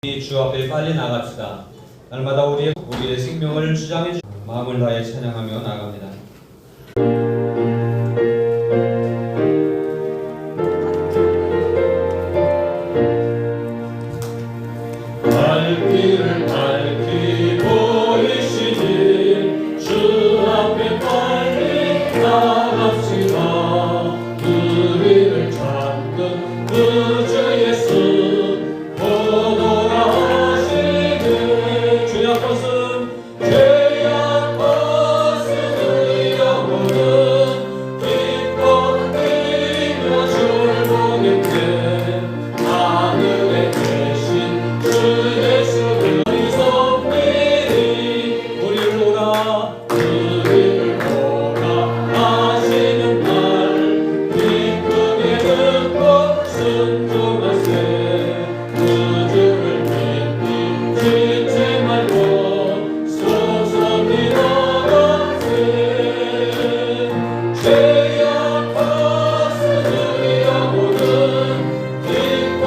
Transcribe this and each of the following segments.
주 앞에 빨리 나갑시다. 날마다 우리의 생명을 주장해 주 마음을 다해 찬양하며 나갑니다. 발길을 밝히고 계시니 주 앞에 빨리 나갑시다. 우리를 찾는 구주 예수 보도라시네. 죄악 벗은 우리 영혼은 기뻐 뛰며 주를 보겠네. 하늘에 계신 주 예수를 섬기리. 우리를 오라 하시는 말 기쁘게 듣고 순종하세. 구주를 믿기 지체 말고 속속히 걸어가세. 죄악 벗은 우리 영혼은 기뻐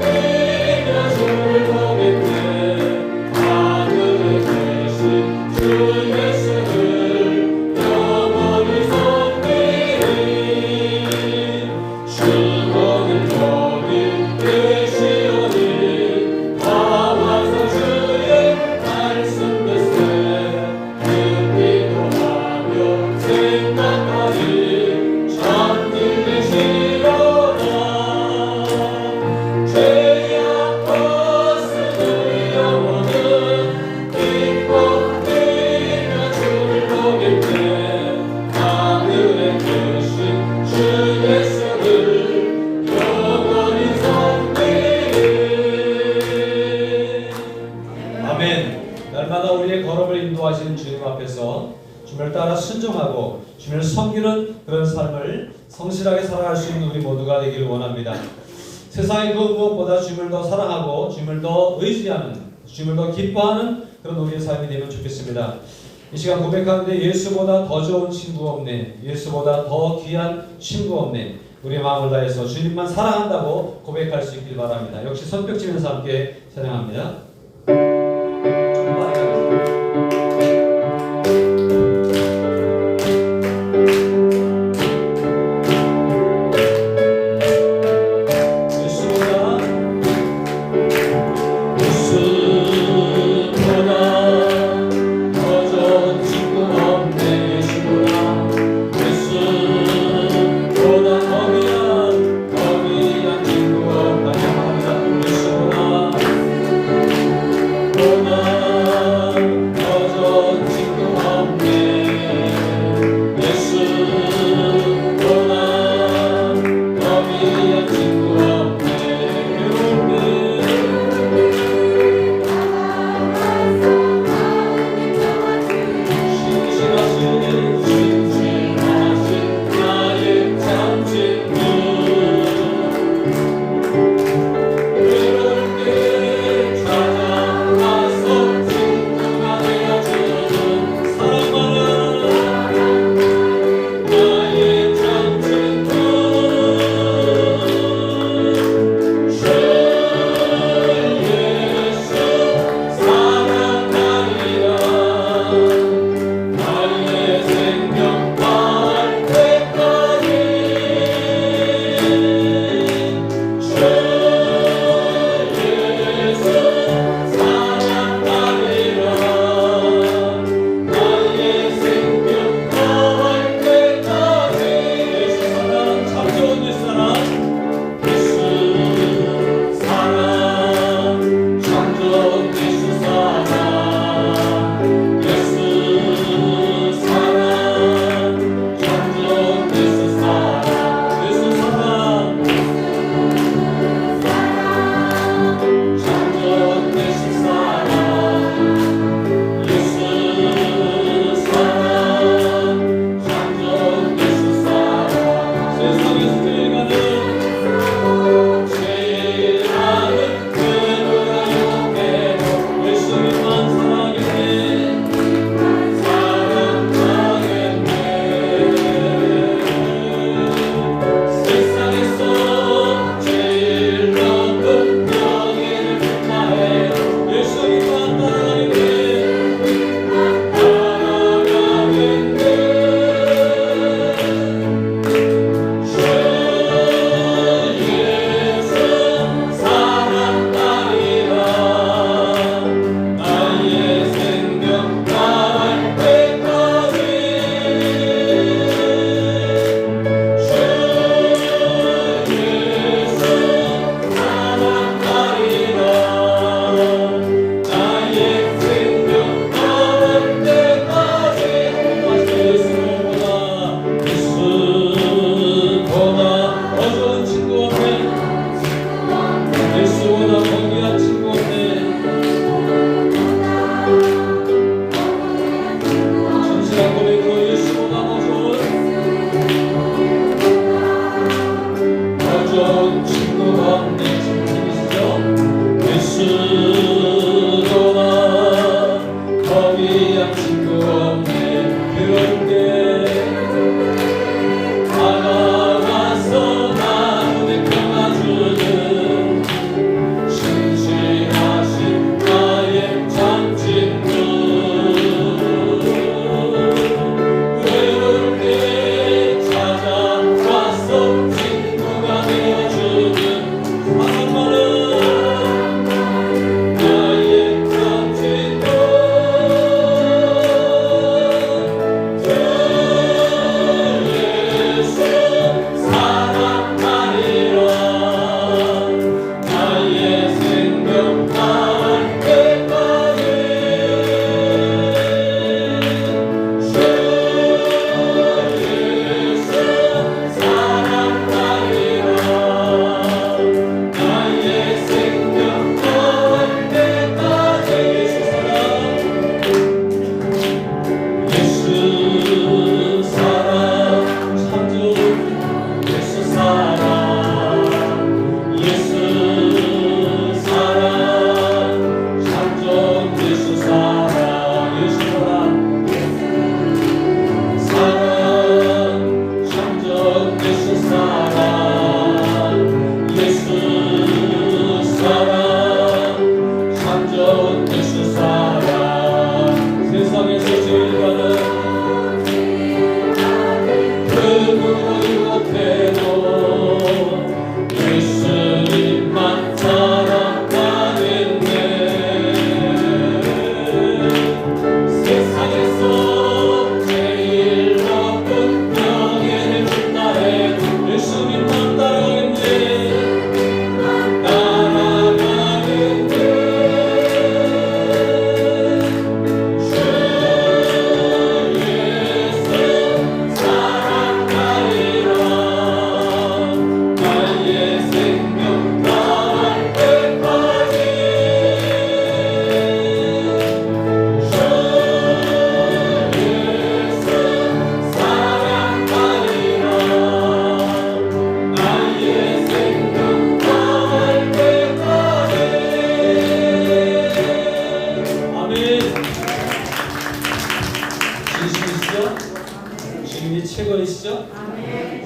뛰며 주를 보겠네. 하늘에 계신 주 예수를 영원히 섬기리. 주거는 거기 계시오니 다 와서 주의 말씀 듣세. 듣기도 하며 생각하니 참들 되시로다. 죄악 벗은 우리 영혼은 기뻐 뛰며 주를 보겠네. 하늘에 계신 주 예수를 영원히 섬기리. 아멘. 날마다 우리의 걸음을 인도하시는 주님 앞에서 주님을 따라 순종하고 주님을 섬기는 그런 삶을 성실하게 살아갈 수 있는 우리 모두가 되기를 원합니다. 세상의 그 무엇보다 주님을 더 사랑하고 주님을 더 의지하는, 주님을 더 기뻐하는 그런 우리의 삶이 되면 좋겠습니다. 이 시간 고백하는데 예수보다 더 좋은 친구 없네, 예수보다 더 귀한 친구 없네. 우리의 마음을 다해서 주님만 사랑한다고 고백할 수 있길 바랍니다. 역시 손뼉 치면서 함께 찬양합니다. 예수보다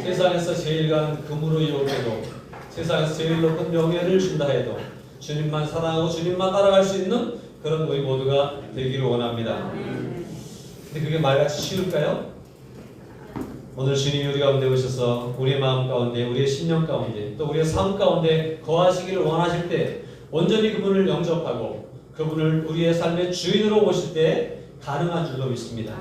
세상에서 제일 가는 금으로 이용해도, 세상에서 제일 높은 명예를 준다 해도 주님만 사랑하고 주님만 따라갈 수 있는 그런 우리 모두가 되기를 원합니다. 근데 그게 말같이 쉬울까요? 오늘 주님이 우리 가운데 오셔서 우리의 마음 가운데, 우리의 심령 가운데, 또 우리의 삶 가운데 거하시기를 원하실 때 온전히 그분을 영접하고 그분을 우리의 삶의 주인으로 모실 때 가능한 줄로 믿습니다.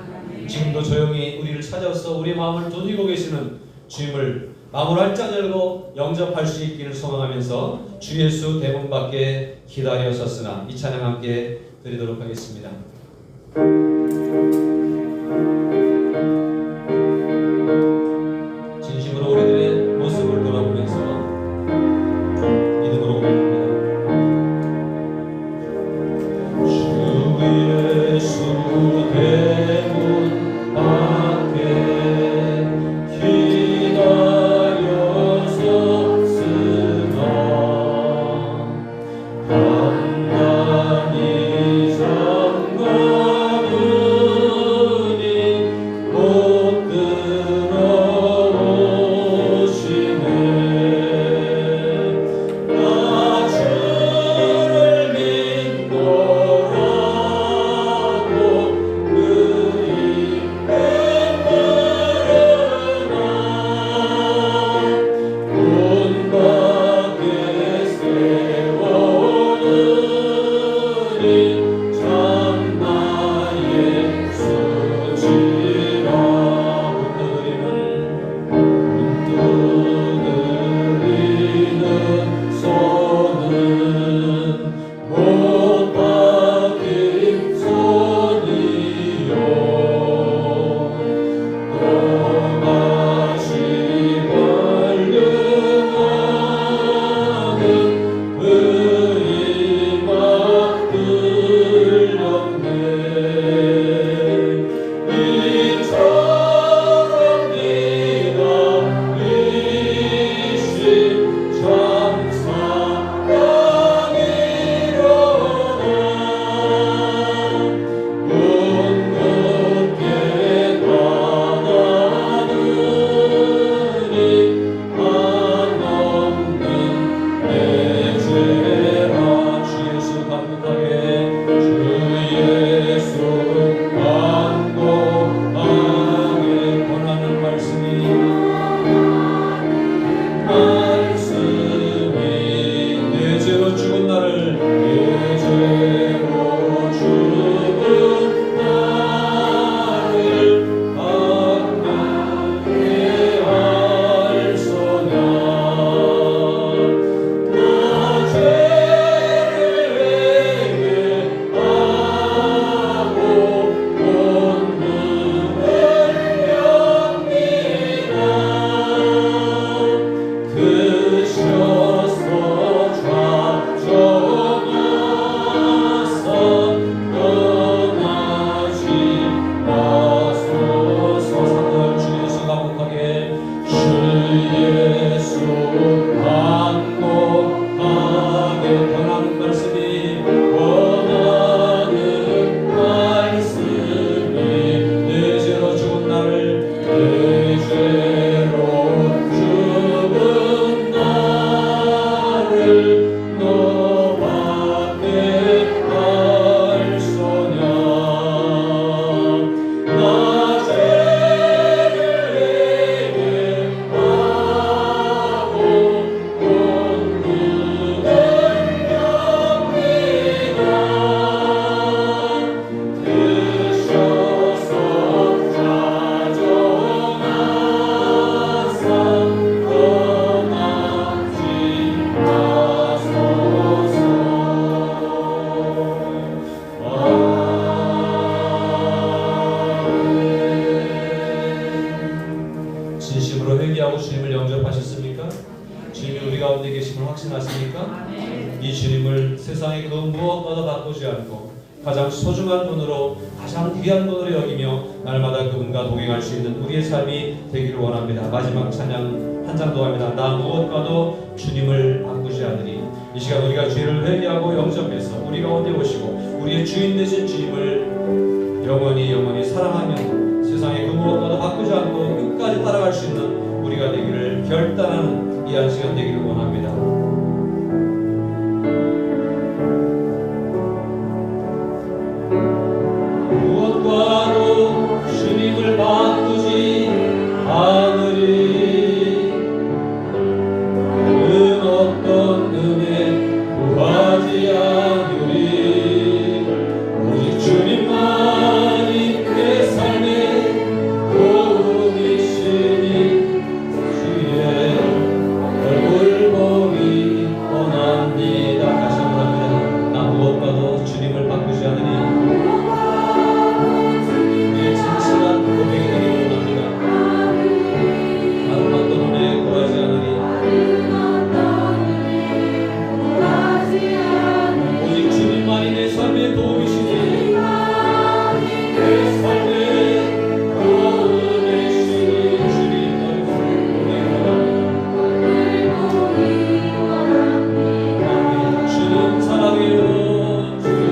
지금도 조용히 우리를 찾아서 우리의 마음을 두드리고 계시는 주님을 마음을 활짝 열고 영접할 수 있기를 소망하면서 주 예수 대문 밖에 기다려 섰으나 이 찬양 함께 드리도록 하겠습니다. 진심으로 우리들의 모습을 돌아보면서 믿음으로 고백합니다. 주 예수 대문 밖에 기다려 섰으나 단단히 잠가두니 못 들어오시네. 나 주를 믿노라고 그 이름 부르나 문 밖에 세워두니 참 나의 수지라. 문두드리는 손은 못 박힌 손이요 또다시 발령하는 의마 들렸네. 이처럼 네가 이신 참 사랑이로다. 문 굳게 닫아두니 한없는 내 죄라. 주 예수 간곡하게, 주 예수 간곡하게 권하는 말씀이 내 죄로 죽은 나를, 내 죄로 죽은 나를 악하게 할소냐. 나 죄를 회개하고 본문을 엽니다. 그셔서 좌정하사 떠나지 마소서. 주 예수 간곡하게, 주 예수 간곡하게 권하는 말씀이, 원하는 말씀이 내 죄로 죽은 나를, 내 죄로 죽은 나를 너밖에 할소냐. 나 죄를 회개하고 본문을 엽니다. 그셔서 좌정하사 떠나지 마소서. 진심으로 회개하고 주님을 영접하셨습니까? 주님이 우리 가운데 계심을 확신하십니까? 이 주님을 세상의 그 무엇과도 바꾸지 않고 가장 소중한 분으로, 가장 귀한 분으로 여기며 날마다 그분과 동행할 수 있는 우리의 삶이 되기를 원합니다. 마지막 찬양 한 장 더 합니다. 나 무엇과도 주님을 바꾸지 않으리. 이 시간 우리가 죄를 회개하고 영접해서 우리 가운데 오시고 우리의 주인 되신 주님을 영원히 사랑하며 세상의 그 무엇과도 바꾸지 않고 끝까지 따라갈 수 있는 우리가 되기를 결단하는 이 한 시간 되기를 원합니다. 무엇과도 주님을 바꾸지 않으리. 그 어떤 은혜 구하지 않으리. 오직 주님만이 내 삶의 도움이시니 주의 얼굴 보기 원합니다. 다시 한번 합니다. 나 무엇과도 주님을 바꾸지 않으니 우리의 진실한 고백이 되기를 원합니다. 다른 어떤 은혜에 구하지 않으니 오직 주님만이 내 삶의 도움이시니 내 삶의 도움이시니 주님 주님 사랑해요. 주님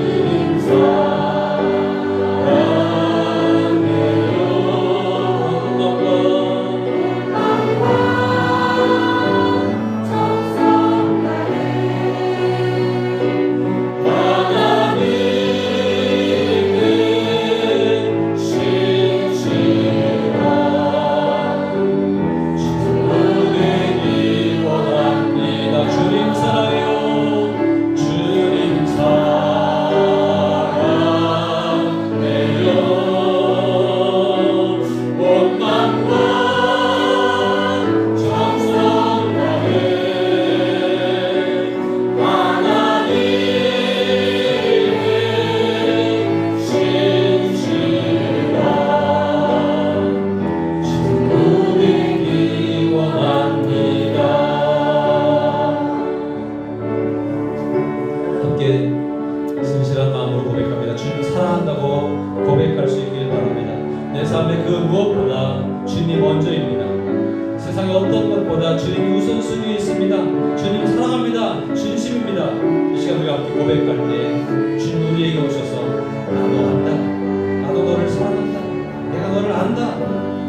함께 진실한 마음으로 고백합니다. 주님 사랑한다고 고백할 수 있기를 바랍니다. 내 삶의 그 무엇보다 주님이 먼저입니다. 세상의 어떤 것보다 주님이 우선순위에 있습니다. 주님 사랑합니다. 진심입니다. 이 시간 우리가 함께 고백할 때 주님 우리에게 오셔서 나도 안다. 나도 너를 사랑한다. 내가 너를 안다.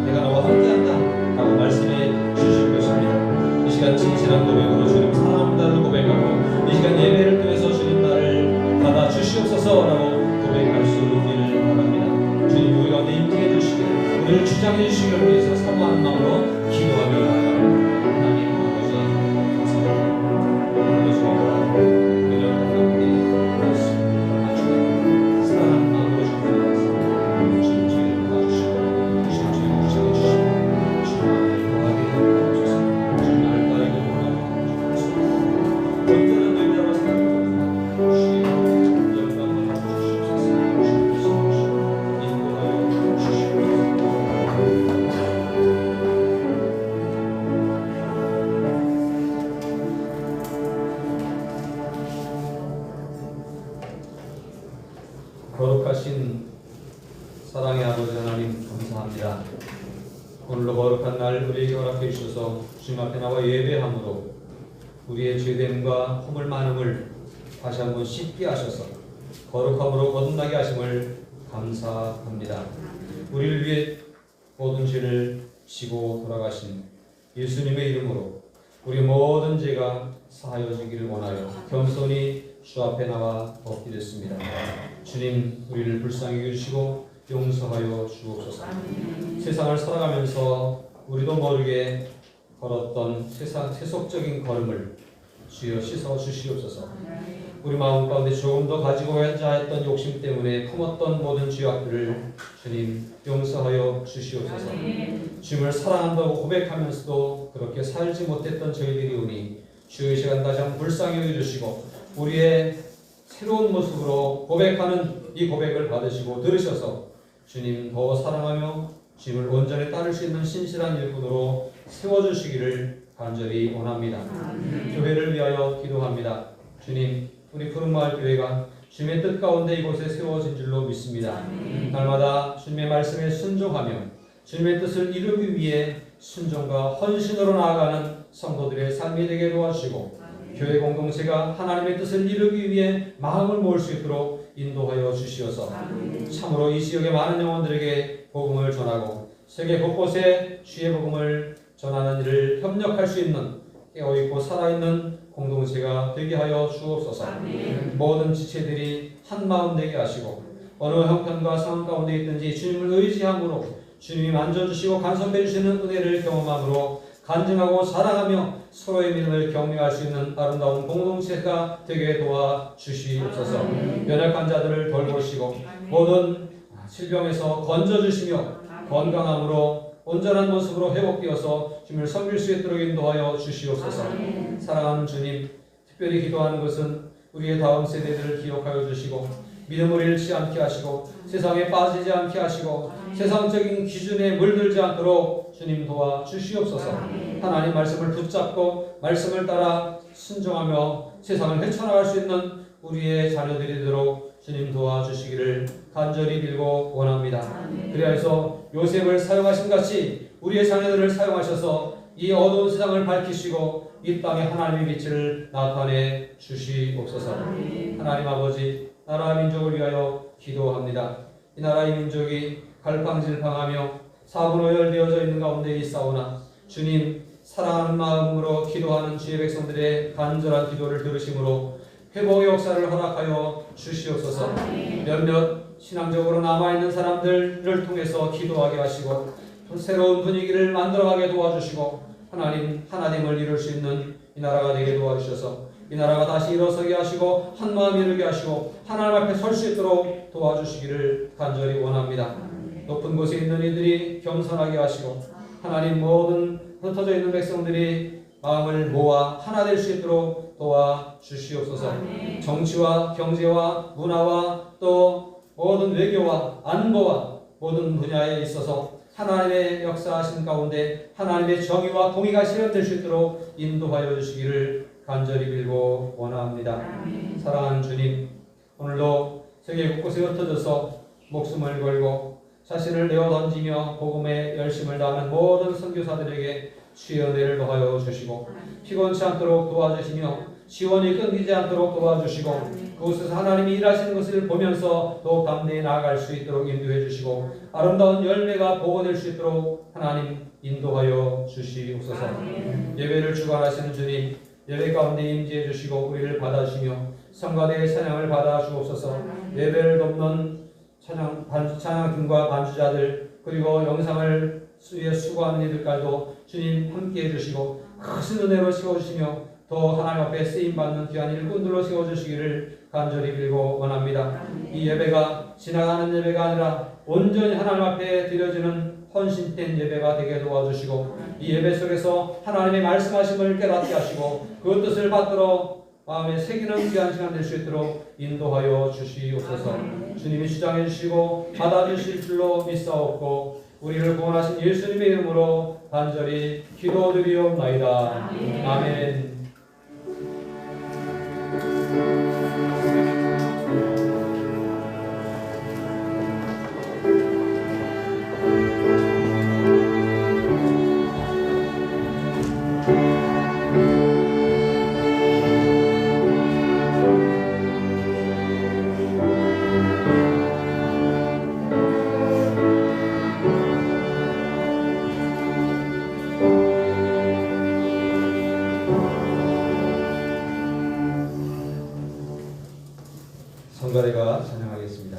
내가 너와 함께한다. 라고 말씀해 주실 것입니다. 이 시간 진실한 고백으로 주님 사랑합니다를 고백하고 이 시간 예배를 통해서 주님 나를 받아 주시옵소서라고 고백할 수 있기를 바랍니다. 주님 우리 가운데 임재해 주시기를 우리를 주장해 주시기를 위해서 사모하는 마음으로 기도하며 나아갑니다. 하나님 아버지 감사합니다. 오늘도 주님과 그녀를 함께 말씀 사랑하는 마음으로 주님께 주님 저희를 도와주시고 주님 저희를 주장해 주시고 주님 앞에 거하게 해주소서. 주님 나를 따르게 도와주시옵소서. 언제나 너희 나라 사랑합니다. 주님 영광을 주시옵소서. 주님 인도하여 주시옵소서. 거룩하신 사랑의 아버지 하나님 감사합니다. 오늘로 거룩한 날 우리에게 허락해 주셔서 주님 앞에 나와 예배함으로 우리의 죄됨과 허물 많음을 다시 한번 씻게 하셔서 거룩함으로 거듭나게 하심을 감사합니다. 우리를 위해 모든 죄를 지고 돌아가신 예수님의 이름으로 우리 모든 죄가 사하여지기를 원하여 겸손히 주 앞에 나와 엎드렸습니다. 주님 우리를 불쌍히 여기시고 용서하여 주옵소서. 세상을 살아가면서 우리도 모르게 걸었던 세속적인 걸음을 주여 씻어 주시옵소서. 우리 마음 가운데 조금 더 가지고자 했던 욕심 때문에 품었던 모든 죄악들을 주님 용서하여 주시옵소서. 주님을 사랑한다고 고백하면서도 그렇게 살지 못했던 저희들이 오니 주의 시간 다시 한번 불쌍히 여겨주시고 우리의 새로운 모습으로 고백하는 이 고백을 받으시고 들으셔서 주님 더 사랑하며 주님을 온전히 따를 수 있는 신실한 일꾼으로 세워주시기를 간절히 원합니다. 교회를 위하여 기도합니다. 주님 우리 푸른마을 교회가 주님의 뜻 가운데 이곳에 세워진 줄로 믿습니다. 날마다 주님의 말씀에 순종하며 주님의 뜻을 이루기 위해 순종과 헌신으로 나아가는 성도들의 삶이 되게 도와주시고 교회 공동체가 하나님의 뜻을 이루기 위해 마음을 모을 수 있도록 인도하여 주시어서 참으로 이 지역의 많은 영혼들에게 복음을 전하고 세계 곳곳에 주의 복음을 전하는 일을 협력할 수 있는 깨어있고 살아있는 공동체가 되게 하여 주옵소서. 모든 지체들이 한 마음 되게 하시고 어느 형편과 상황 가운데 있든지 주님을 의지함으로 주님이 만져주시고 간섭해 주시는 은혜를 경험함으로 간증하고 사랑하며 서로의 믿음을 격려할 수 있는 아름다운 공동체가 되게 도와주시옵소서. 연약한 자들을 돌보시고 모든 질병에서 건져주시며 건강함으로 온전한 모습으로 회복되어서 주님을 섬길 수 있도록 인도하여 주시옵소서. 사랑하는 주님, 특별히 기도하는 것은 우리의 다음 세대들을 기억하여 주시고 믿음을 잃지 않게 하시고 세상에 빠지지 않게 하시고 세상적인 기준에 물들지 않도록 주님 도와 주시옵소서. 하나님 말씀을 붙잡고 말씀을 따라 순종하며 세상을 헤쳐나갈 수 있는 우리의 자녀들이 되도록 주님 도와주시기를 간절히 빌고 원합니다. 그리하여서 요셉을 사용하신 같이 우리의 자녀들을 사용하셔서 이 어두운 세상을 밝히시고 이 땅에 하나님의 빛을 나타내 주시옵소서. 하나님 아버지, 나라 민족을 위하여 기도합니다. 이 나라의 민족이 갈팡질팡하며 사분오열되어져 있는 가운데 있사오나 주님 사랑하는 마음으로 기도하는 주의 백성들의 간절한 기도를 들으심으로 회복의 역사를 허락하여 주시옵소서. 몇몇 신앙적으로 남아있는 사람들을 통해서 기도하게 하시고 새로운 분위기를 만들어가게 도와주시고 하나님을 이룰 수 있는 이 나라가 되게 도와주셔서 이 나라가 다시 일어서게 하시고 한마음 이루게 하시고 하나님 앞에 설 수 있도록 도와주시기를 간절히 원합니다. 높은 곳에 있는 이들이 겸손하게 하시고 하나님 모든 흩어져 있는 백성들이 마음을 모아 하나 될 수 있도록 도와주시옵소서. 정치와 경제와 문화와 또 모든 외교와 안보와 모든 분야에 있어서 하나님의 역사하신 가운데 하나님의 정의와 공의가 실현될 수 있도록 인도하여 주시기를 간절히 빌고 원합니다. 사랑하는 주님, 오늘도 세계 곳곳에 흩어져서 목숨을 걸고 자신을 내어 던지며 복음에 열심을 다하는 모든 선교사들에게 주의 은혜를 더하여 주시고 피곤치 않도록 도와주시며 지원이 끊기지 않도록 도와주시고 그곳에서 하나님이 일하시는 것을 보면서 더욱 담대히 나아갈 수 있도록 인도해 주시고 아름다운 열매가 보고될 수 있도록 하나님 인도하여 주시옵소서. 예배를 주관하시는 주님, 예배 가운데 임재해 주시고 우리를 받아주시며 성가대의 찬양을 받아 주옵소서. 예배를 돕는 찬양팀과 반주자들 그리고 영상을 위해 수고하는 이들까지도 주님 함께해 주시고 큰 은혜로 세워주시며 더 하나님 앞에 쓰임받는 귀한 일꾼들로 세워주시기를 간절히 빌고 원합니다. 이 예배가 지나가는 예배가 아니라 온전히 하나님 앞에 드려지는 헌신된 예배가 되게 도와주시고 이 예배 속에서 하나님의 말씀하심을 깨닫게 하시고 그 뜻을 받들어 마음에 새기는 귀한 시간 될 수 있도록 인도하여 주시옵소서. 주님이 주장해 주시고 받아주실 줄로 믿사옵고 우리를 구원하신 예수님의 이름으로 간절히 기도드리옵나이다. 아멘. 성가대가 찬양하겠습니다.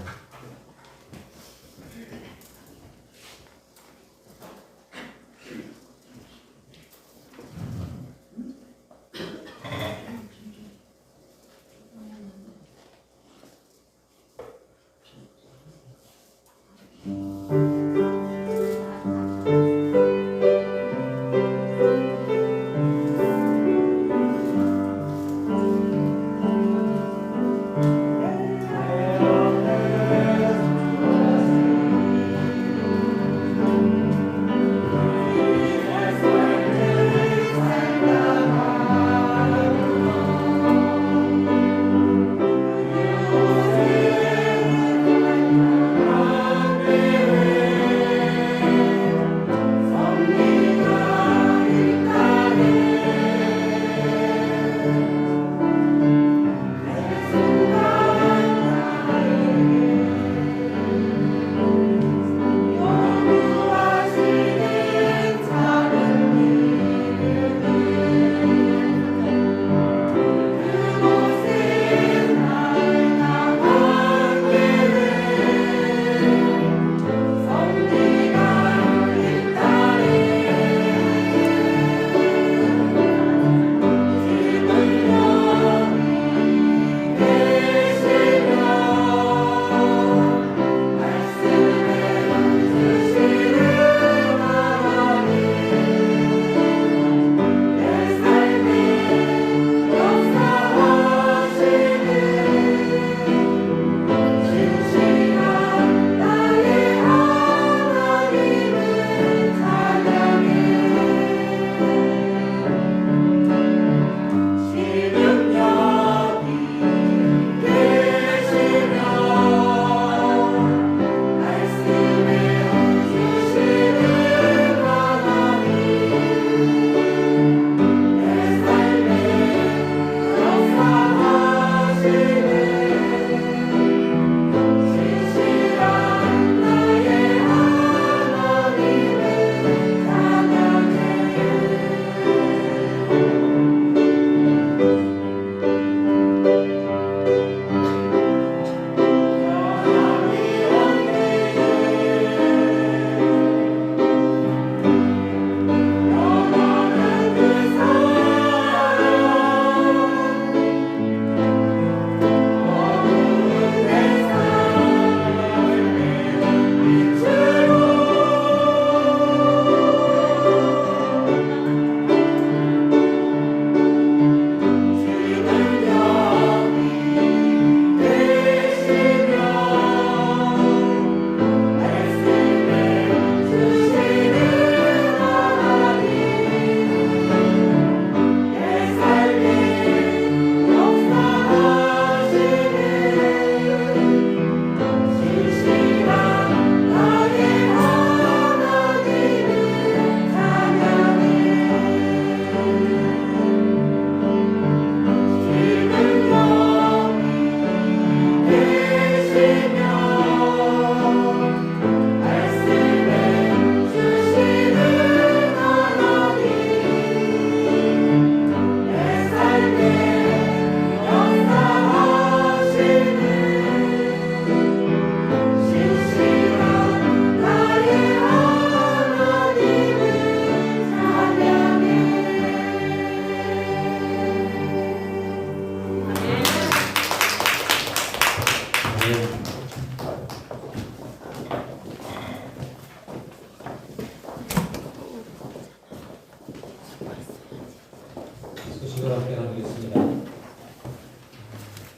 소식을 함께 나누겠습니다.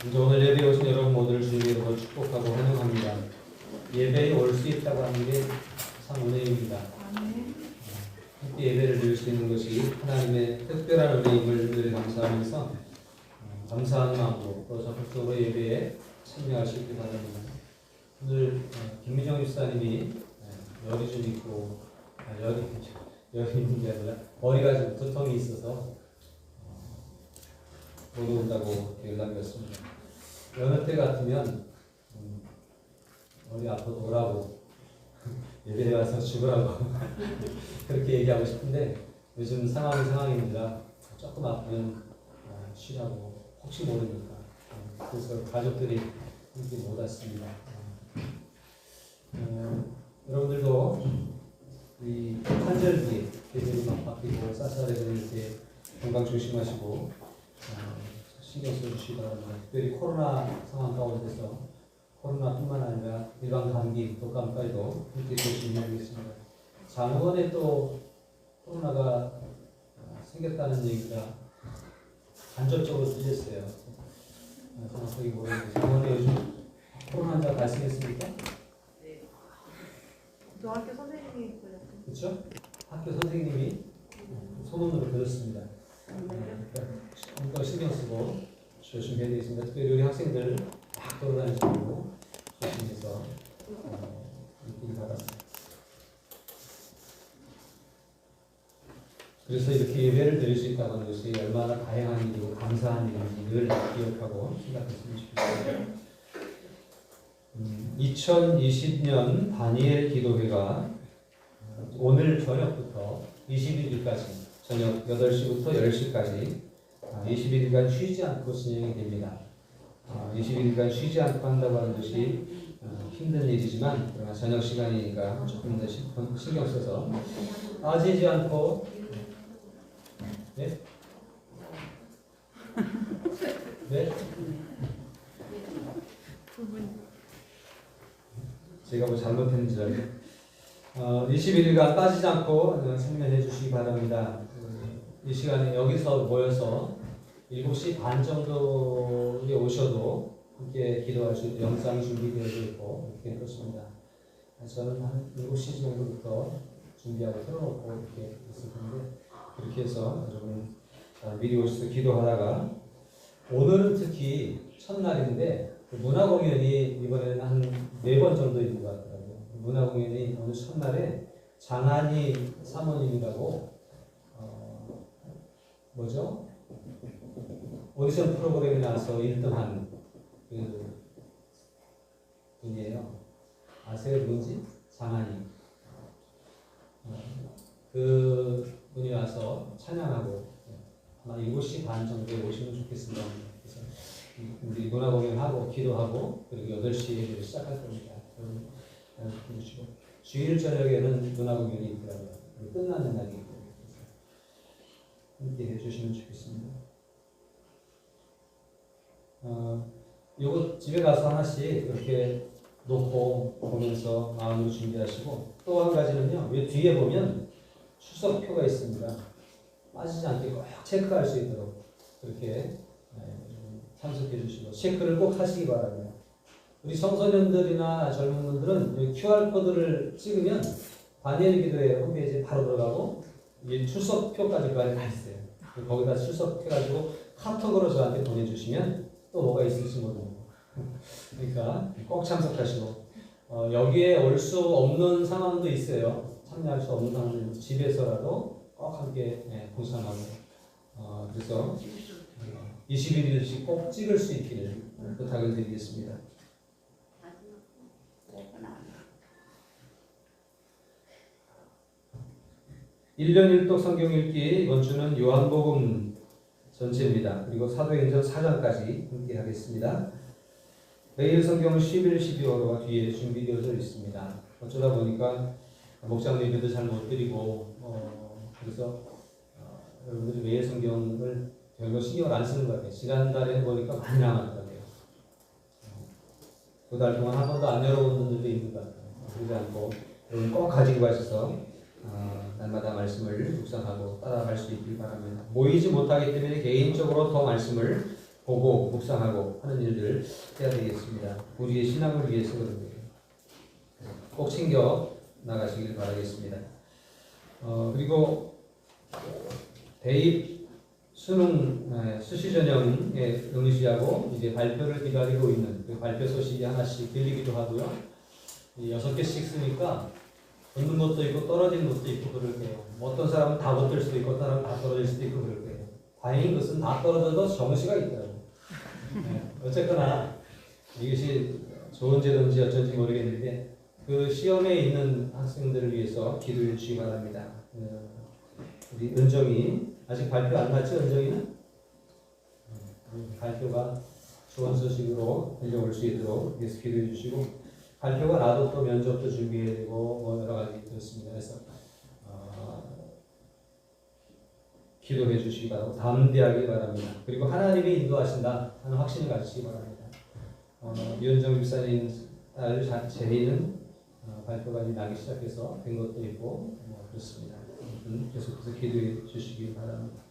이제 오늘 예배에 오신 여러분 모두를 주님의 이름으로 축복하고 환영합니다. 예배에 올 수 있다고 하는 게 참 은혜입니다. 함께 예배를 드릴 수 있는 것이 하나님의 특별한 은혜임을 늘 감사하면서 감사하는 마음으로 또 적극적으로 예배에 참여할 수 있게 바랍니다. 오늘 김미정 집사님이 열이 좀 있고 열이 있는 게 아니라 머리가 좀 두통이 있어서 못 온다고 연락이 왔습니다. 여느 때 같으면 머리 아파도 오라고 예배에 와서 죽으라고 그렇게 얘기하고 싶은데 요즘 상황이니라 조금 아프면 쉬라고 혹시 모르니까 그래서 가족들이 함께 못 왔습니다. 여러분들도 이 환절기 계절이 막 바뀌고 쌀쌀해지는 이렇게 건강 조심하시고 신경 써주시기 바랍니다. 특별히 코로나 상황 가운데서 코로나뿐만 아니라 일반 감기, 독감까지도 함께 조심해야 되겠습니다. 장원에 또 코로나가 생겼다는 얘기가 간접적으로 들렸어요. 정확하게 모르겠는데 장원에 요즘 코로나 환자 발생했습니까? 네. 저 학교 선생님이 그랬어요. 그렇죠? 학교 선생님이 소문으로 들었습니다. 더 신경 쓰고 조심해야 되겠습니다. 특별히 우리 학생들 막 돌아다니지 말고 조심해서 있길 바랍니다. 그래서 이렇게 예배를 드릴 수 있다고 하는 것이 얼마나 다양한 일이고 감사한 일인지 늘 기억하고 생각했으면 좋겠습니다. 2020년 다니엘 기도회가 오늘 저녁부터 21일까지 저녁 8시부터 10시까지 21일간 쉬지 않고 진행이 됩니다. 21일간 쉬지 않고 한다고 하는 것이 힘든 일이지만 그러나 저녁 시간이니까 조금 더 신경 써서 빠지지 않고 네? 네? 제가 뭐 잘못했는지 알고 21일간 빠지지 않고 참여해 주시기 바랍니다. 이 시간에 여기서 모여서 7시 반 정도에 오셔도 함께 기도할 수 있는 영상이 준비되어 있고 이렇게 그렇습니다. 저는 한 7시 정도부터 준비하고 틀어놓고 이렇게 있을 텐데 그렇게 해서 여러분 미리 오셔서 기도하다가 오늘은 특히 첫날인데 문화 공연이 이번에는 한 4번 정도 있는 것 같더라고요. 문화 공연이 오늘 첫날에 장한희 사모님이라고 뭐죠? 오디션 프로그램에 나와서 1등한 그 분이에요. 아세요? 누군지? 장한희. 그 분이 와서 찬양하고 아마 7시 반 정도에 오시면 좋겠습니다. 그래서 우리 문화 공연하고 기도하고 그리고 8시에 예배를 시작할 겁니다. 여러분 해주시고 주일 저녁에는 문화 공연이 있더라고요. 끝나는 날이 있고 함께 해주시면 좋겠습니다. 요거 집에 가서 하나씩 이렇게 놓고 보면서 마음으로 준비하시고 또 한 가지는요. 이 뒤에 보면 출석표가 있습니다. 빠지지 않게 꼭 체크할 수 있도록 그렇게 참석해 주시고 체크를 꼭 하시기 바랍니다. 우리 청소년들이나 젊은 분들은 QR코드를 찍으면 다니엘 기도회 홈페이지에 바로 들어가고 출석표까지 그 안에 다 있어요. 거기다 출석해가지고 카톡으로 저한테 보내주시면 또 뭐가 있을지 모르고 그러니까 꼭 참석하시고 여기에 올 수 없는 상황도 있어요. 참여할 수 없는 상황도 집에서라도 꼭 함께 봉사하고 그래서 21일씩 꼭 찍을 수 있기를 부탁을 드리겠습니다. 1년 1독 성경 읽기 이번 주는 요한복음 전체입니다. 그리고 사도행전 4장까지 함께 하겠습니다. 매일 성경은 11, 12월호가 뒤에 준비되어져 있습니다. 어쩌다 보니까 목장 예배도 잘 못 드리고 그래서 여러분들이 매일 성경을 별로 신경을 안 쓰는 것 같아요. 지난달에 보니까 많이 남았더라고요. 두 달 동안 한 번도 안 열어본 분들도 있는 것 같아요. 그러지 않고 여러분 꼭 가지고 가셔서 날마다 말씀을 묵상하고 따라갈 수 있길 바랍니다. 모이지 못하기 때문에 개인적으로 더 말씀을 보고 묵상하고 하는 일들을 해야 되겠습니다. 우리의 신앙을 위해서 그런 거예요. 꼭 챙겨 나가시길 바라겠습니다. 그리고 대입 수능 수시 전형에 응시하고 이제 발표를 기다리고 있는 그 발표 소식이 하나씩 들리기도 하고요. 6개씩 쓰니까 붙는 것도 있고 떨어지는 것도 있고 그럴 거예요. 어떤 사람은 다 붙을 수도 있고 어떤 사람은 다 떨어질 수도 있고 그럴 거예요. 다행인 것은 다 떨어져도 정시가 있다고. 어쨌거나 이것이 좋은 제도인지 어쩐지 모르겠는데 그 시험에 있는 학생들을 위해서 기도해 주시기 바랍니다. 우리 은정이 아직 발표 안 났지? 은정이는? 발표가 좋은 소식으로 들려올 수 있도록 위해서 기도해 주시고 발표가 나도 또 면접도 준비해야 되고 뭐 여러 가지 그렇습니다. 그래서 기도해 주시기 바라고 담대하기 바랍니다. 그리고 하나님이 인도하신다 하는 확신을 가지시기 바랍니다. 유현정 집사님 딸 제리는 발표가 이제 나기 시작해서 된 것도 있고 그렇습니다. 계속해서 기도해 주시기 바랍니다.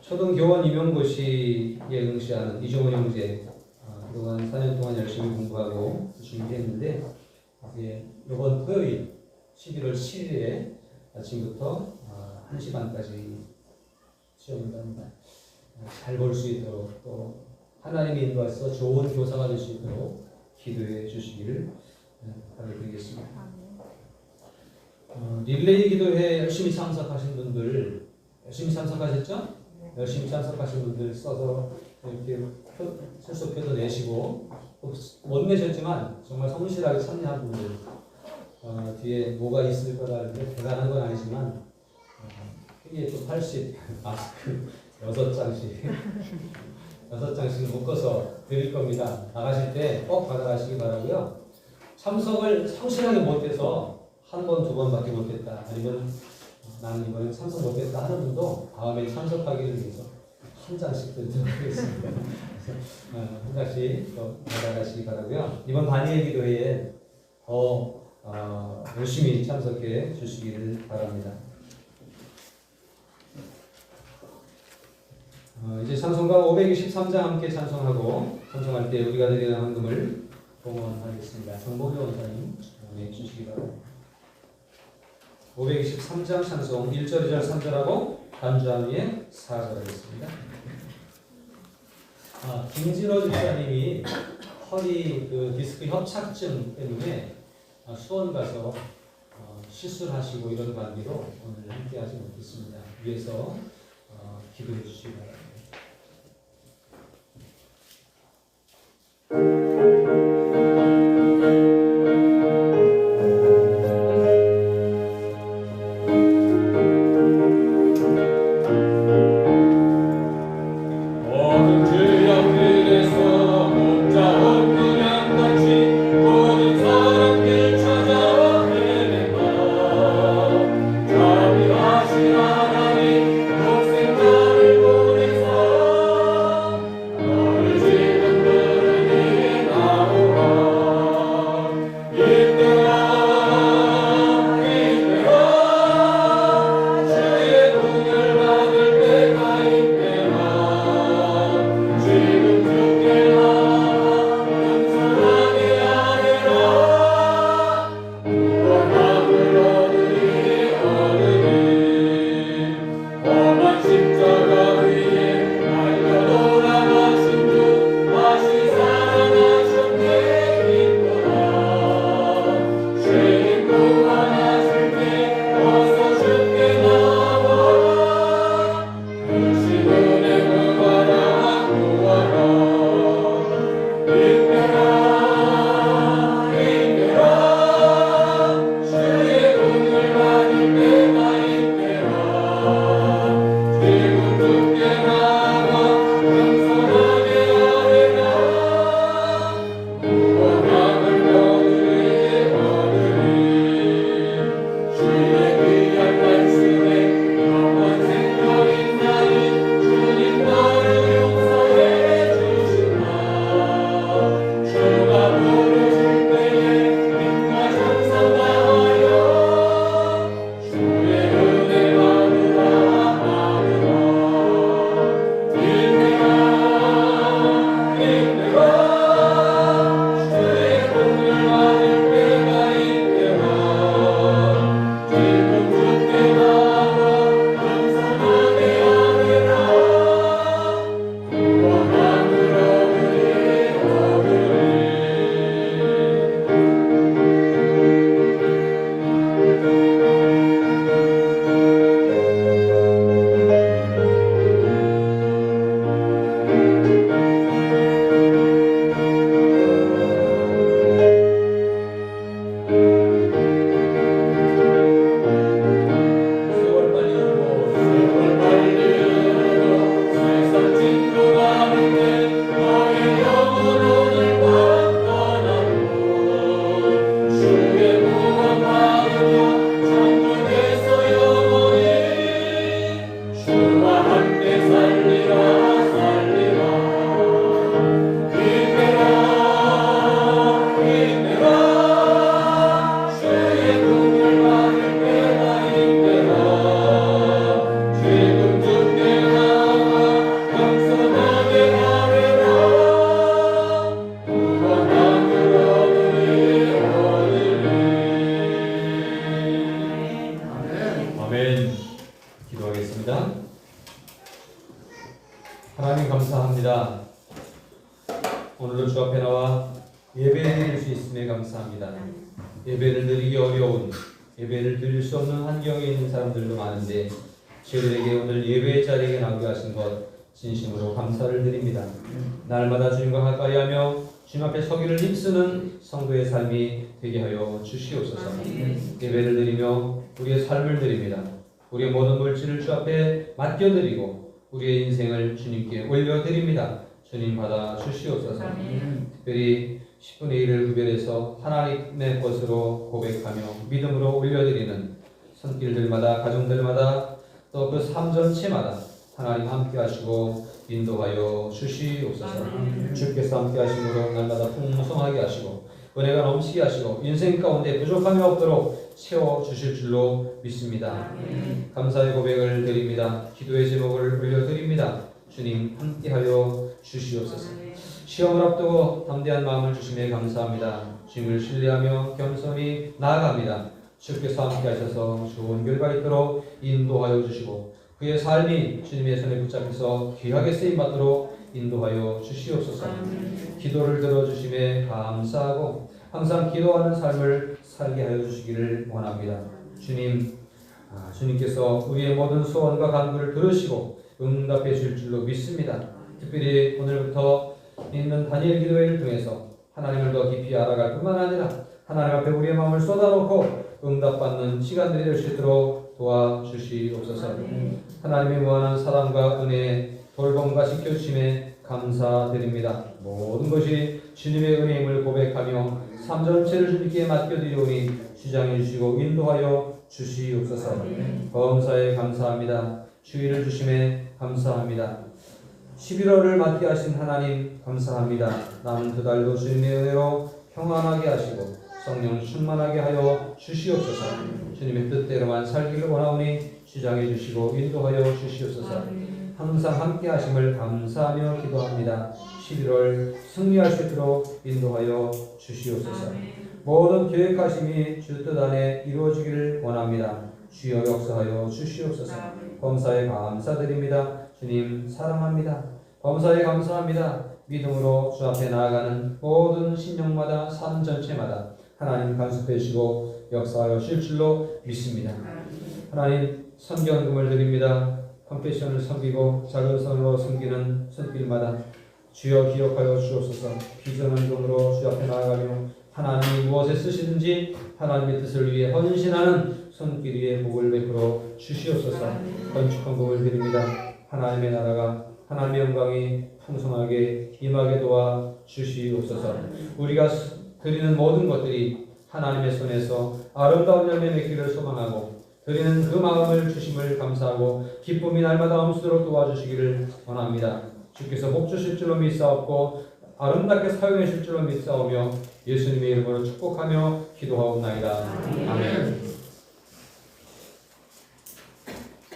초등교원 임용고시에 응시하는 이종원 형제 그동안 4년 동안 열심히 공부하고 준비했는데 이번 토요일 11월 7일에 아침부터 1시 반까지 시험을 합니다. 잘 볼 수 있도록 또 하나님이 인도하셔서 좋은 교사가 될 수 있도록 기도해 주시기를 바라드리겠습니다. 릴레이 기도회에 열심히 참석하신 분들 열심히 참석하셨죠? 열심히 참석하신 분들 써서 이렇게 출석표도 내시고 못 내셨지만 정말 성실하게 참여한 분들 뒤에 뭐가 있을 거라는데 대단한 건 아니지만 크게 또 80 마스크 6장씩 6장씩 묶어서 드릴 겁니다. 나가실 때 꼭 받아가시기 바라고요. 참석을 성실하게 못해서 한 번, 두 번밖에 못했다. 아니면 나는 이번에 참석 못했다 하는 분도 다음에 참석하기를 위해서 한 장씩 드리도록 하겠습니다. 한 장씩 더 받아가시기 바라고요. 이번 다니엘 기도회에 더 열심히 참석해 주시기를 바랍니다. 이제 찬송가 523장 함께 찬송하고 찬송할 때 우리가 드리는 헌금을 봉헌하겠습니다. 정복이 원사님 주시기 바랍니다. 523장 찬송 1절, 2절, 3절하고 반주한 후에 4절 하겠습니다. 김진호 집사님이 허리 그 디스크 협착증 때문에 수원 가서 시술하시고 이런 관계로 오늘 함께하지 못했습니다. 위해서 기도해 주시기 바랍니다. 자비하신 하나님, 독생자를 보내사 예배 드릴 수 있음에 감사합니다. 예배를 드리기 어려운, 예배를 드릴 수 없는 환경에 있는 사람들도 많은데 저희들에게 오늘 예배의 자리에 나오게 하신 것 진심으로 감사를 드립니다. 날마다 주님과 가까이 하며 주님 앞에 서기를 힘쓰는 성도의 삶이 되게 하여 주시옵소서. 예배를 드리며 우리의 삶을 드립니다. 우리의 모든 물질을 주 앞에 맡겨드리고 우리의 인생을 주님께 올려드립니다. 주님 받아 주시옵소서. 특별히 10분의 1을 구별해서 하나님의 것으로 고백하며 믿음으로 올려드리는 손길들마다 가정들마다 또 그 삶 전체마다 하나님 함께 하시고 인도하여 주시옵소서. 주께서 함께 하심으로 날마다 풍성하게 하시고 은혜가 넘치게 하시고 인생 가운데 부족함이 없도록 채워주실 줄로 믿습니다. 감사의 고백을 드립니다. 기도의 제목을 올려드립니다. 주님 함께하여 주시옵소서. 시험을 앞두고 담대한 마음을 주심에 감사합니다. 주님을 신뢰하며 겸손히 나아갑니다. 주께서 함께 하셔서 좋은 결과 있도록 인도하여 주시고 그의 삶이 주님의 손에 붙잡혀서 귀하게 쓰임받도록 인도하여 주시옵소서. 기도를 들어주심에 감사하고 항상 기도하는 삶을 살게 하여 주시기를 원합니다. 주님께서 우리의 모든 소원과 간구를 들으시고 응답해 줄 줄로 믿습니다. 특별히 오늘부터 있는 다니엘 기도회를 통해서 하나님을 더 깊이 알아갈 뿐만 아니라 하나님 앞에 우리의 마음을 쏟아놓고 응답받는 시간들이 될 수 있도록 도와주시옵소서. 하나님의 무한한 사랑과 은혜, 돌봄과 지켜주심에 감사드립니다. 모든 것이 주님의 은혜임을 고백하며 삶 전체를 주님께 맡겨드리오니 주장해 주시고 인도하여 주시옵소서. 범사에 감사합니다. 주의를 주심에 감사합니다. 11월을 맞게 하신 하나님 감사합니다. 남은 두 달도 주님의 은혜로 평안하게 하시고 성령 충만하게 하여 주시옵소서. 주님의 뜻대로만 살기를 원하오니 주장해 주시고 인도하여 주시옵소서. 항상 함께 하심을 감사하며 기도합니다. 11월 승리할 수 있도록 인도하여 주시옵소서. 모든 계획하심이 주 뜻 안에 이루어지기를 원합니다. 주여 역사하여 주시옵소서. 범사에 감사드립니다. 주님 사랑합니다. 범사에 감사합니다. 믿음으로 주 앞에 나아가는 모든 신령마다 삶 전체마다 하나님 간섭해 주시고 역사하여 주실 줄로 믿습니다. 하나님 선견금을 드립니다. 컴패션을 섬기고 작은 선으로 섬기는 손길마다 주여 기억하여 주옵소서. 비전한 돈으로 주 앞에 나아가며 하나님이 무엇에 쓰시든지 하나님의 뜻을 위해 헌신하는 손길 위에 복을 베풀어 주시옵소서. 건축한 복을 드립니다. 하나님의 나라가 하나님의 영광이 풍성하게 임하게 도와 주시옵소서. 우리가 드리는 모든 것들이 하나님의 손에서 아름다운 열매 맺기를 소망하고 드리는 그 마음을 주심을 감사하고 기쁨이 날마다 넘치도록 도와주시기를 원합니다. 주께서 복 주실 줄로 믿사옵고 아름답게 사용해 주실 줄로 믿사오며 예수님의 이름으로 축복하며 기도하옵나이다. 아멘.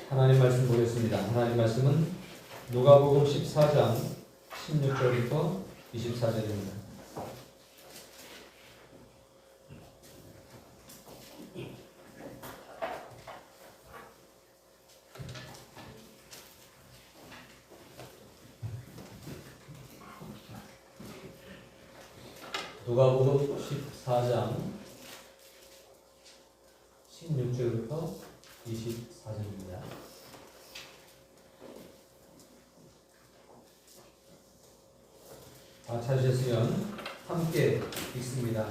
하나님 말씀 보겠습니다. 하나님 말씀은 누가복음 14장 16절부터 24절입니다. 누가복음 14장 16절부터 24절입니다. 찾으셨으면 함께 읽습니다.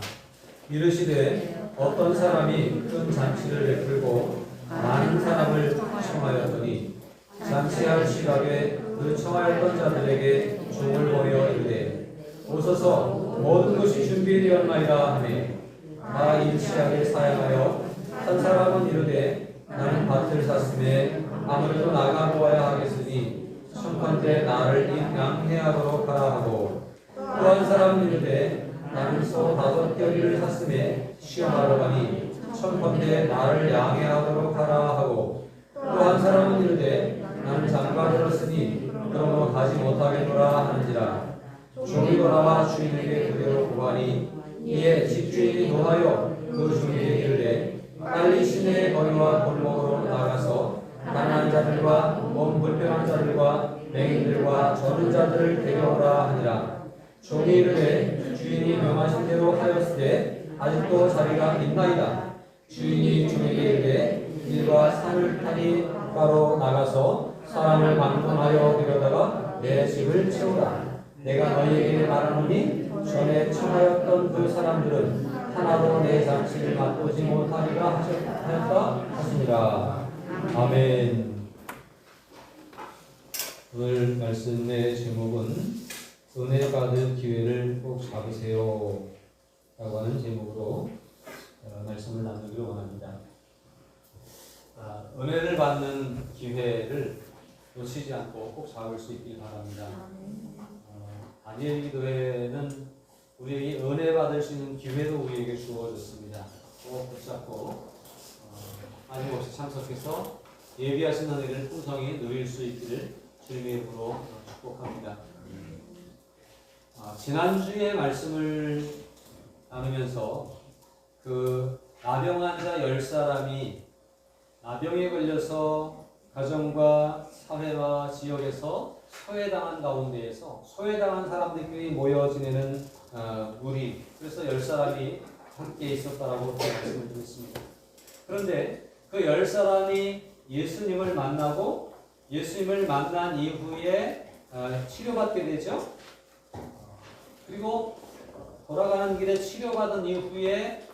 이르시되 어떤 사람이 큰 잔치를 베풀고 많은 사람을 청하였더니 잔치할 시각에 그 청하였던 자들에게 종을 보내어 이르되 오소서 모든 것이 준비되었나이다 하매 다 일치하게 사양하여 한 사람은 이르되 나는 밭을 샀음에 아무래도 나가 보아야 하겠으니 청컨대 나를 양해하도록 하라 하고 또 한 사람은 이르되 나는 소 5겨리를 샀음에 시험하러 가니 청컨대 나를 양해하도록 하라 하고 또 한 사람은 이르되 나는 장가 들었으니 그러므로 가지 못하겠노라 하는지라. 종이 돌아와 주인에게 그대로 고하니 이에 집주인이 노하여 그 종에게 이르되 빨리 시내의 거리와 골목으로 나가서 가난한 자들과 몸 불편한 자들과 맹인들과 저는 자들을 데려오라 하니라. 종이 이르되 주인이 명하신 대로 하였으되 아직도 자리가 있나이다. 주인이 종에게 이르되 일과 산을 타니 바로 나가서 사람을 방문하여 데려다가 내 집을 채우라. 내가 너희에게 말하노니 전에 청하였던 그 사람들은 하나도 내 잔치를 맛보지 못하리라 하였다 하시니라. 아멘. 오늘 말씀의 제목은 은혜 받을 기회를 꼭 잡으세요 라고 하는 제목으로 말씀을 나누기를 원합니다. 은혜를 받는 기회를 놓치지 않고 꼭 잡을 수 있길 바랍니다. 다니엘 기도회는 우리에게 은혜 받을 수 있는 기회도 우리에게 주어졌습니다. 꼭 붙잡고 아낌없이 참석해서 예비하신 은혜를 풍성히 누릴 수 있기를 주님의 이름으로 축복합니다. 지난주에 말씀을 나누면서 그 나병 환자 10사람이 나병에 걸려서 가정과 사회와 지역에서 소외당한 가운데에서 소외당한 사람들끼리 모여 지내는 무리, 그래서 10사람이 함께 있었다라고 말씀을 드렸습니다. 그런데 그 10사람이 예수님을 만나고 예수님을 만난 이후에 치료받게 되죠. 그리고 돌아가는 길에 치료받은 이후에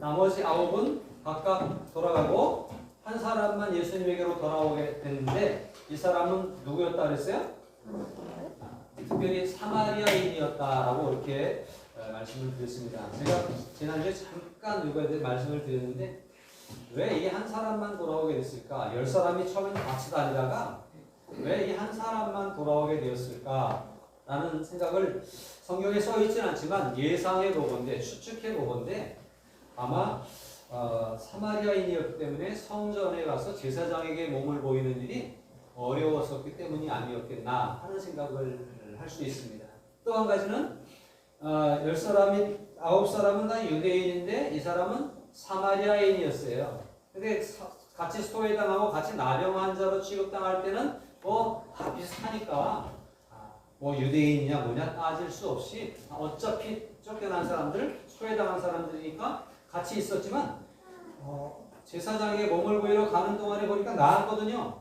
나머지 9은 각각 돌아가고 한 사람만 예수님에게로 돌아오게 됐는데 이 사람은 누구였다 그랬어요? 특별히 사마리아인이었다라고 이렇게 말씀을 드렸습니다. 제가 지난주에 잠깐 이거에 말씀을 드렸는데 왜 이 한 사람만 돌아오게 됐을까? 10사람이 처음에는 같이 다니다가 왜 이 한 사람만 돌아오게 되었을까? 라는 생각을 성경에 써 있지는 않지만 예상해 보건대, 추측해 보건대 아마 사마리아인이었기 때문에 성전에 가서 제사장에게 몸을 보이는 일이 어려웠었기 때문이 아니었겠나 하는 생각을 할 수 있습니다. 또 한 가지는 10사람이 9사람은 다 유대인인데 이 사람은 사마리아인이었어요. 근데 같이 소외당하고 같이 나병 환자로 취급당할 때는 다 비슷하니까 유대인이냐 뭐냐 따질 수 없이 어차피 쫓겨난 사람들, 소외당한 사람들이니까 같이 있었지만 제사장에게 몸을 보이러 가는 동안에 보니까 나았거든요.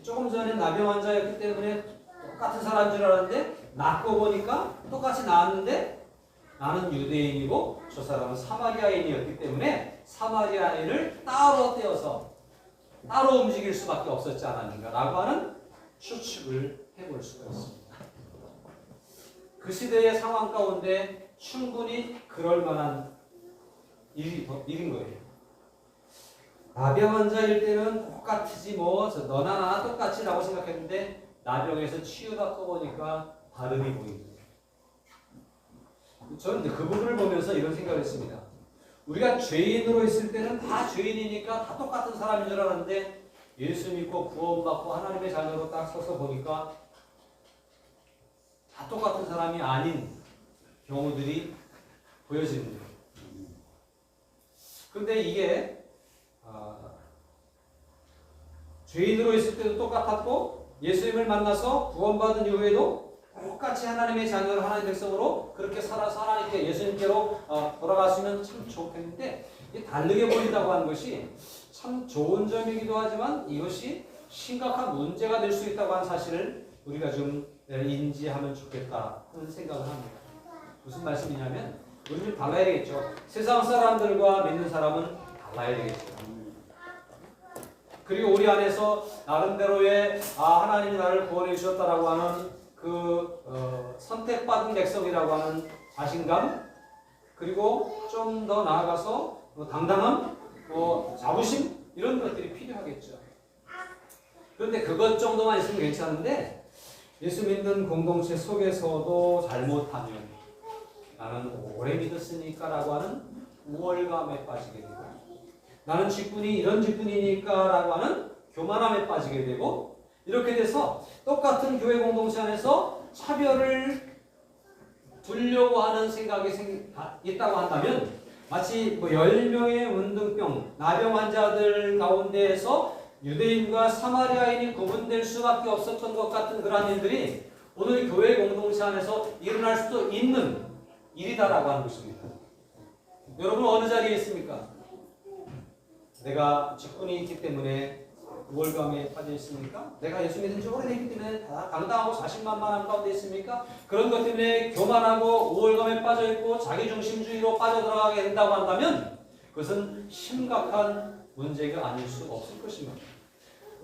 조금 전에 나병 환자였기 때문에 똑같은 사람인 줄 알았는데 낫고 보니까 똑같이 나았는데 나는 유대인이고 저 사람은 사마리아인이었기 때문에 사마리아인을 따로 떼어서 따로 움직일 수밖에 없었지 않았는가 라고 하는 추측을 해볼 수가 있습니다. 그 시대의 상황 가운데 충분히 그럴 만한 일인 거예요. 나병 환자일 때는 똑같지 너나 나나 똑같이 라고 생각했는데 나병에서 치유받고 보니까 다름이 보이는 거예요. 저는 그 부분을 보면서 이런 생각을 했습니다. 우리가 죄인으로 있을 때는 다 죄인이니까 다 똑같은 사람인 줄 알았는데 예수 믿고 구원받고 하나님의 자녀로 딱 서서 보니까 다 똑같은 사람이 아닌 경우들이 보여지는 거예요. 그런데 이게 죄인으로 있을 때도 똑같았고 예수님을 만나서 구원받은 이후에도 똑같이 하나님의 자녀로 하나님의 백성으로 그렇게 살아서 하나님께 예수님께로 돌아갔으면 참 좋겠는데 다르게 보인다고 하는 것이 참 좋은 점이기도 하지만 이것이 심각한 문제가 될 수 있다고 하는 사실을 우리가 좀 인지하면 좋겠다 하는 생각을 합니다. 무슨 말씀이냐면 우리는 달라야 되겠죠. 세상 사람들과 믿는 사람은 달라야 되겠죠. 그리고 우리 안에서 나름대로의 하나님이 나를 구원해 주셨다라고 하는 그 선택받은 백성이라고 하는 자신감, 그리고 좀 더 나아가서 당당함, 자부심 이런 것들이 필요하겠죠. 그런데 그것 정도만 있으면 괜찮은데 예수 믿는 공동체 속에서도 잘못하면 나는 오래 믿었으니까 라고 하는 우월감에 빠지게 되고 나는 직분이 이런 직분이니까 라고 하는 교만함에 빠지게 되고 이렇게 돼서 똑같은 교회 공동체 안에서 차별을 두려고 하는 생각이 있다고 한다면 마치 10명의 문둥병, 나병 환자들 가운데에서 유대인과 사마리아인이 구분될 수밖에 없었던 것 같은 그러한 일들이 오늘 교회 공동체 안에서 일어날 수도 있는 일이다라고 하는 것입니다. 여러분 어느 자리에 있습니까? 내가 직분이 있기 때문에 우월감에 빠져 있습니까? 내가 예수 믿은 지 오래됐기 때문에 다 당당하고 자신만만한 가운데 있습니까? 그런 것 때문에 교만하고 우월감에 빠져 있고 자기중심주의로 빠져들어가게 된다고 한다면 그것은 심각한 문제가 아닐 수 없을 것입니다.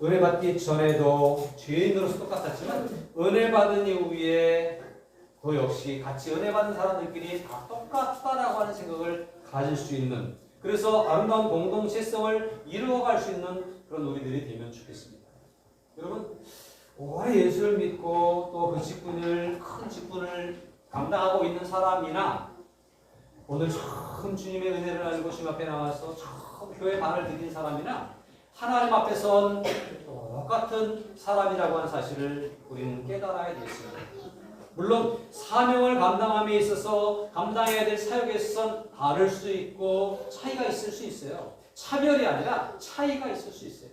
은혜 받기 전에도 죄인으로서 똑같았지만 은혜 받은 이후에 그 역시 같이 은혜 받은 사람들끼리 다 똑같다라고 하는 생각을 가질 수 있는, 그래서 아름다운 공동체성을 이루어갈 수 있는 그런 우리들이 되면 좋겠습니다. 여러분 오래 예수를 믿고 또 그 직분을 큰 직분을 감당하고 있는 사람이나 오늘 처음 주님의 은혜를 알고 주님 앞에 나와서 처음 교회 발을 디딘 사람이나 하나님 앞에 선 똑같은 사람이라고 하는 사실을 우리는 깨달아야 되겠습니다. 물론 사명을 감당함에 있어서 감당해야 될 사역에 있어서는 다를 수 있고 차이가 있을 수 있어요. 차별이 아니라 차이가 있을 수 있어요.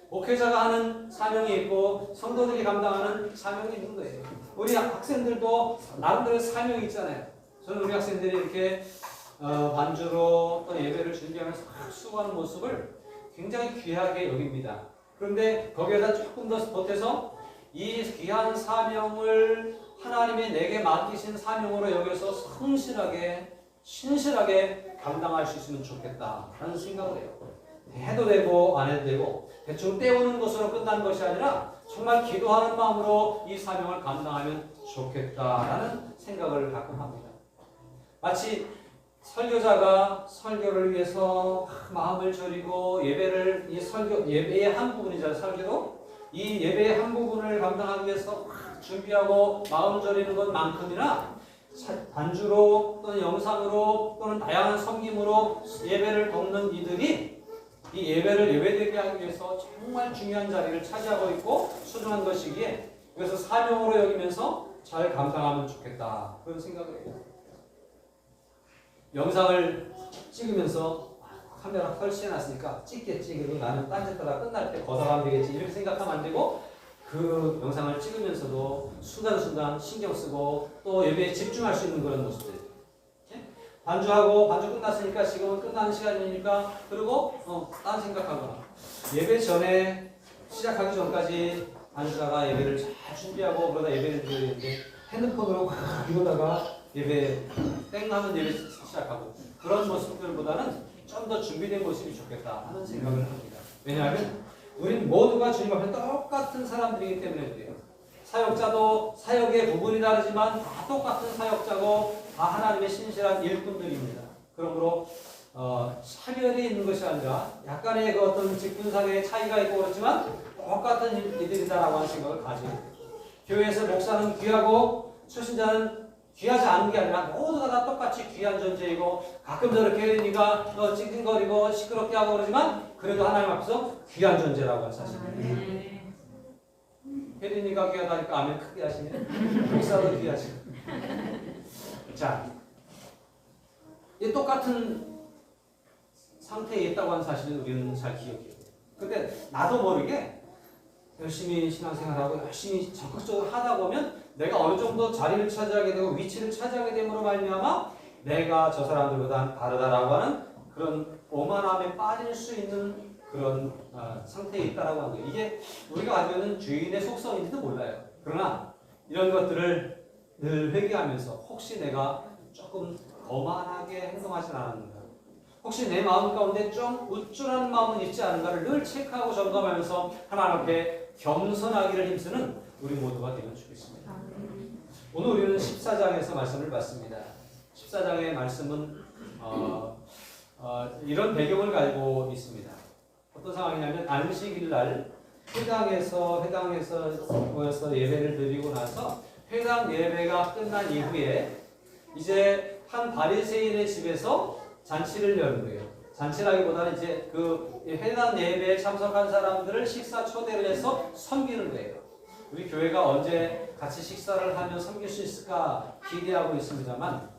목회자가 하는 사명이 있고 성도들이 감당하는 사명이 있는 거예요. 우리 학생들도 나름대로 사명이 있잖아요. 저는 우리 학생들이 이렇게 반주로 또 예배를 준비하면서 수고하는 모습을 굉장히 귀하게 여깁니다. 그런데 거기에다 조금 더 보태서 이 귀한 사명을 하나님이 내게 맡기신 사명으로 여겨서 성실하게 신실하게 감당할 수 있으면 좋겠다라는 생각을 해요. 해도 되고 안 해도 되고 대충 때우는 것으로 끝나는 것이 아니라 정말 기도하는 마음으로 이 사명을 감당하면 좋겠다라는 생각을 가끔 합니다. 마치 설교자가 설교를 위해서 마음을 졸이고 예배를 이 설교 예배의 한 부분이잖아요. 설교도 이 예배의 한 부분을 감당하기 위해서 준비하고 마음 졸이는 것만큼이나 반주로 또는 영상으로 또는 다양한 섬김으로 예배를 돕는 이들이 이 예배를 예배되게 하기 위해서 정말 중요한 자리를 차지하고 있고 소중한 것이기에 그래서 사명으로 여기면서 잘 감당하면 좋겠다 그런 생각을 해요. 영상을 찍으면서 카메라 설치해놨으니까 찍겠지, 그리고 나는 딴짓하다 끝날 때 거절하면 되겠지 이렇게 생각하면 안 되고 그 영상을 찍으면서도 순간순간 신경 쓰고 또 예배에 집중할 수 있는 그런 모습들. 반주 끝났으니까 지금은 끝나는 시간이니까 그리고 딴 생각하거나 예배 전에 시작하기 전까지 반주자가 예배를 잘 준비하고 그러다 예배를 드리는데 핸드폰으로 막 이러다가 예배 땡 하면 예배 시작하고 그런 모습들보다는 좀 더 준비된 모습이 좋겠다 하는 생각을 합니다. 왜냐하면 우리는 모두가 주님 앞에 똑같은 사람들이기 때문에 그래요. 사역자도 사역의 부분이 다르지만 다 똑같은 사역자고 다 하나님의 신실한 일꾼들입니다. 그러므로 차별이 있는 것이 아니라 약간의 그 어떤 직분상의 차이가 있고 그렇지만 똑같은 이들이다라고 하는 생각을 가지고 교회에서 목사는 귀하고 출신자는 귀하지 않은 게 아니라 모두가 다 똑같이 귀한 존재이고 가끔 저렇게 혜린이가 찡찡거리고 시끄럽게 하고 그러지만 그래도 하나님 앞에서 귀한 존재라고 하는 사실입니다. 혜린이가 귀하다니까 아멘 크게 하시네. 목사도 귀하시네. 자, 이 똑같은 상태에 있다고 하는 사실을 우리는 잘 기억해야 돼요. 근데 나도 모르게 열심히 신앙생활하고 열심히 적극적으로 하다 보면 내가 어느 정도 자리를 차지하게 되고 위치를 차지하게 됨으로 말미암아 내가 저 사람들보다 다르다라고 하는 그런 오만함에 빠질 수 있는 그런 상태에 있다라고 하는 거예요. 이게 우리가 가지고 있는 죄인의 속성인지도 몰라요. 그러나 이런 것들을 늘 회개하면서 혹시 내가 조금 거만하게 행동하진 않았는가, 혹시 내 마음 가운데 좀 우쭐한 마음은 있지 않은가를 늘 체크하고 점검하면서 하나님 앞에 겸손하기를 힘쓰는 우리 모두가 되면 좋겠습니다. 오늘 우리는 14장에서 말씀을 봤습니다. 14장의 말씀은 이런 배경을 가지고 있습니다. 어떤 상황이냐면 안식일 날 회당에서 모여서 예배를 드리고 나서 회당 예배가 끝난 이후에 이제 한 바리새인의 집에서 잔치를 여는 거예요. 잔치라기보다는 이제 그 회당 예배에 참석한 사람들을 식사 초대를 해서 섬기는 거예요. 우리 교회가 언제 같이 식사를 하면 섬길 수 있을까 기대하고 있습니다만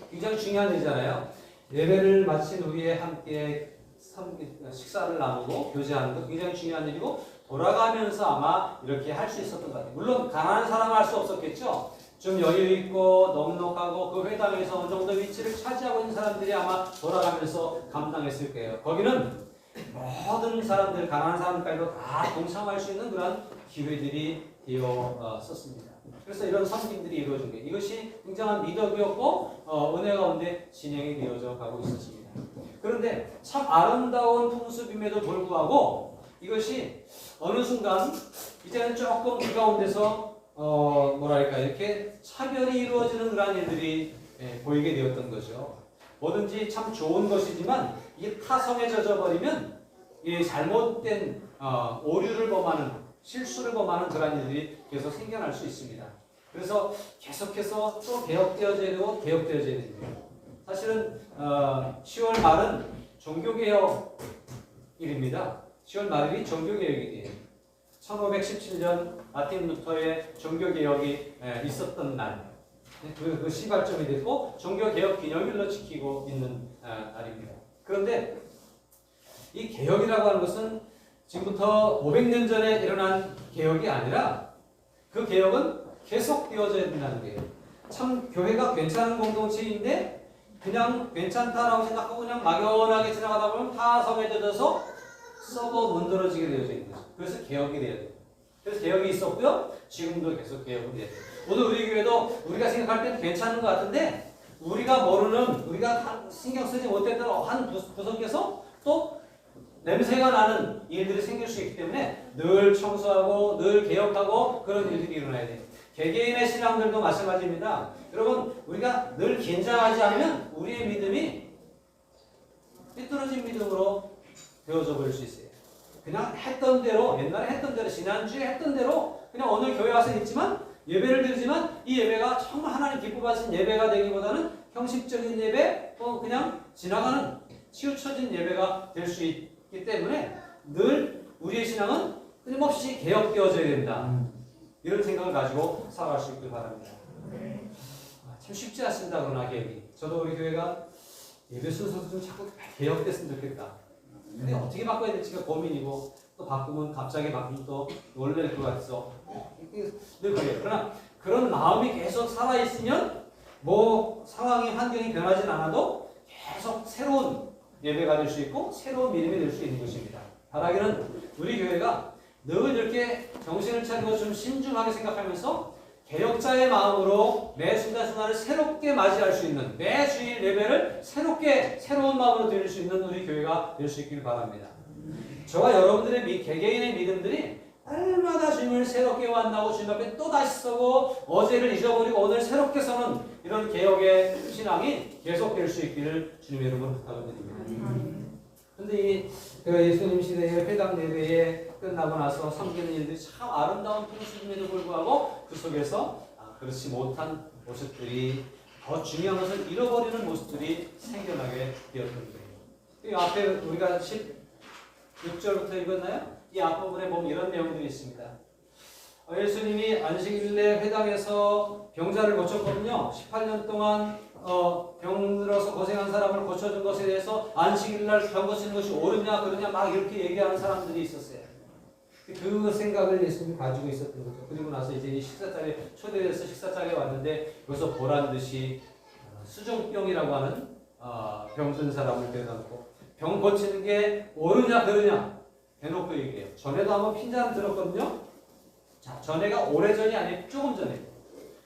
굉장히 중요한 일이잖아요. 예배를 마친 후에 함께 식사를 나누고 교제하는 것 굉장히 중요한 일이고 돌아가면서 아마 이렇게 할 수 있었던 것 같아요. 물론 가난한 사람은 할 수 없었겠죠. 좀 여유 있고 넉넉하고 그 회당에서 어느 정도 위치를 차지하고 있는 사람들이 아마 돌아가면서 감당했을 거예요. 거기는 모든 사람들, 가난한 사람까지도 다 동참할 수 있는 그런 기회들이 되었었습니다. 그래서 이런 섬김들이 이루어진 거예요. 이것이 굉장한 미덕이었고 은혜 가운데 진행이 되어져 가고 있었습니다. 그런데 참 아름다운 풍습임에도 불구하고 이것이 어느 순간 이제는 조금 그 가운데서 뭐랄까 이렇게 차별이 이루어지는 그런 일들이 보이게 되었던 거죠. 뭐든지 참 좋은 것이지만 이게 타성에 젖어버리면 이 잘못된 오류를 범하는 실수를 범하는 그런 일들이 계속 생겨날 수 있습니다. 그래서 계속해서 또 개혁되어져야 되고 개혁되어져야 됩니다. 사실은 10월 말은 종교개혁일입니다. 10월 말일이 종교개혁일이에요. 1517년 마틴 루터의 종교개혁이 있었던 날, 그 시발점이 됐고 종교개혁 기념일로 지키고 있는 날입니다. 그런데 이 개혁이라고 하는 것은 지금부터 500년 전에 일어난 개혁이 아니라 그 개혁은 계속되어져야 된다는 거예요. 참 교회가 괜찮은 공동체인데 그냥 괜찮다라고 생각하고 그냥 막연하게 지나가다 보면 타성에 젖어서 썩어 문드러지게 되어져 있는 거죠. 그래서 개혁이 돼야 돼요. 그래서 개혁이 있었고요. 지금도 계속 개혁이 돼야 돼요. 오늘 우리 교회도 우리가 생각할 때는 괜찮은 것 같은데 우리가 모르는, 우리가 신경 쓰지 못했던 한 구석에서 또 냄새가 나는 일들이 생길 수 있기 때문에 늘 청소하고 늘 개혁하고 그런 일들이 일어나야 돼요. 개개인의 신앙들도 마찬가지입니다. 여러분, 우리가 늘 긴장하지 않으면 우리의 믿음이 삐뚤어진 믿음으로 되어져 버릴 수 있어요. 그냥 했던 대로, 옛날에 했던 대로, 지난주에 했던 대로 그냥 오늘 교회 와서 있지만 예배를 드리지만 이 예배가 정말 하나님 기뻐하시는 예배가 되기보다는 형식적인 예배, 그냥 지나가는 치우쳐진 예배가 될 수 있기 때문에 늘 우리의 신앙은 끊임없이 개혁되어져야 된다. 이런 생각을 가지고 살아갈 수 있길 바랍니다. 참 쉽지 않습니다. 그러나 개혁이. 저도 우리 교회가 예배 순서도 좀 자꾸 개혁됐으면 좋겠다. 근데 어떻게 바꿔야 될지가 고민이고 또 바꾸면 갑자기 바꾸면 또 원래 그거 같아서 늘 그래요. 그러나 그런 마음이 계속 살아있으면 뭐 상황이 환경이 변하진 않아도 계속 새로운 예배가 될 수 있고 새로운 믿음이 될 수 있는 것입니다. 바라기는 우리 교회가 늘 이렇게 정신을 차리고 좀 신중하게 생각하면서 개혁자의 마음으로 매 순간순간을 새롭게 맞이할 수 있는, 매 주일 예배를 새로운 마음으로 드릴 수 있는 우리 교회가 될 수 있길 바랍니다. 저와 여러분들의 개개인의 믿음들이 날마다 주님을 새롭게 만나고 주님 앞에 또다시 서고 어제를 잊어버리고 오늘 새롭게 서는 이런 개혁의 신앙이 계속될 수 있기를 주님의 이름으로 부탁드립니다. 근데 이 예수님 시대의 회당 예배에 끝나고 나서 섬기는 일들이 참 아름다운 풍습임에도 불구하고 그 속에서 그렇지 못한 모습들이, 더 중요한 것을 잃어버리는 모습들이 생겨나게 되었던 거예요. 이 앞에 우리가 16절부터 읽었나요? 이 앞부분에 보면 이런 내용들이 있습니다. 예수님이 안식일에 회당에서 병자를 고쳤거든요. 18년 동안 병들어서 고생한 사람을 고쳐준 것에 대해서 안식일날 병 고치는 것이 옳으냐 그러냐 막 이렇게 얘기하는 사람들이 있었어요. 그 생각을 예수님이 가지고 있었던 거죠. 그리고 나서 이제 이 식사자리에 초대돼서 식사자리에 왔는데 여기서 보란 듯이 수종병이라고 하는 병든 사람을 데려다놓고 병 고치는 게 옳으냐 그러냐 대놓고 얘기해요. 전에도 한번 핀잔 들었거든요. 자, 전에가 오래전이 아니고 조금 전에.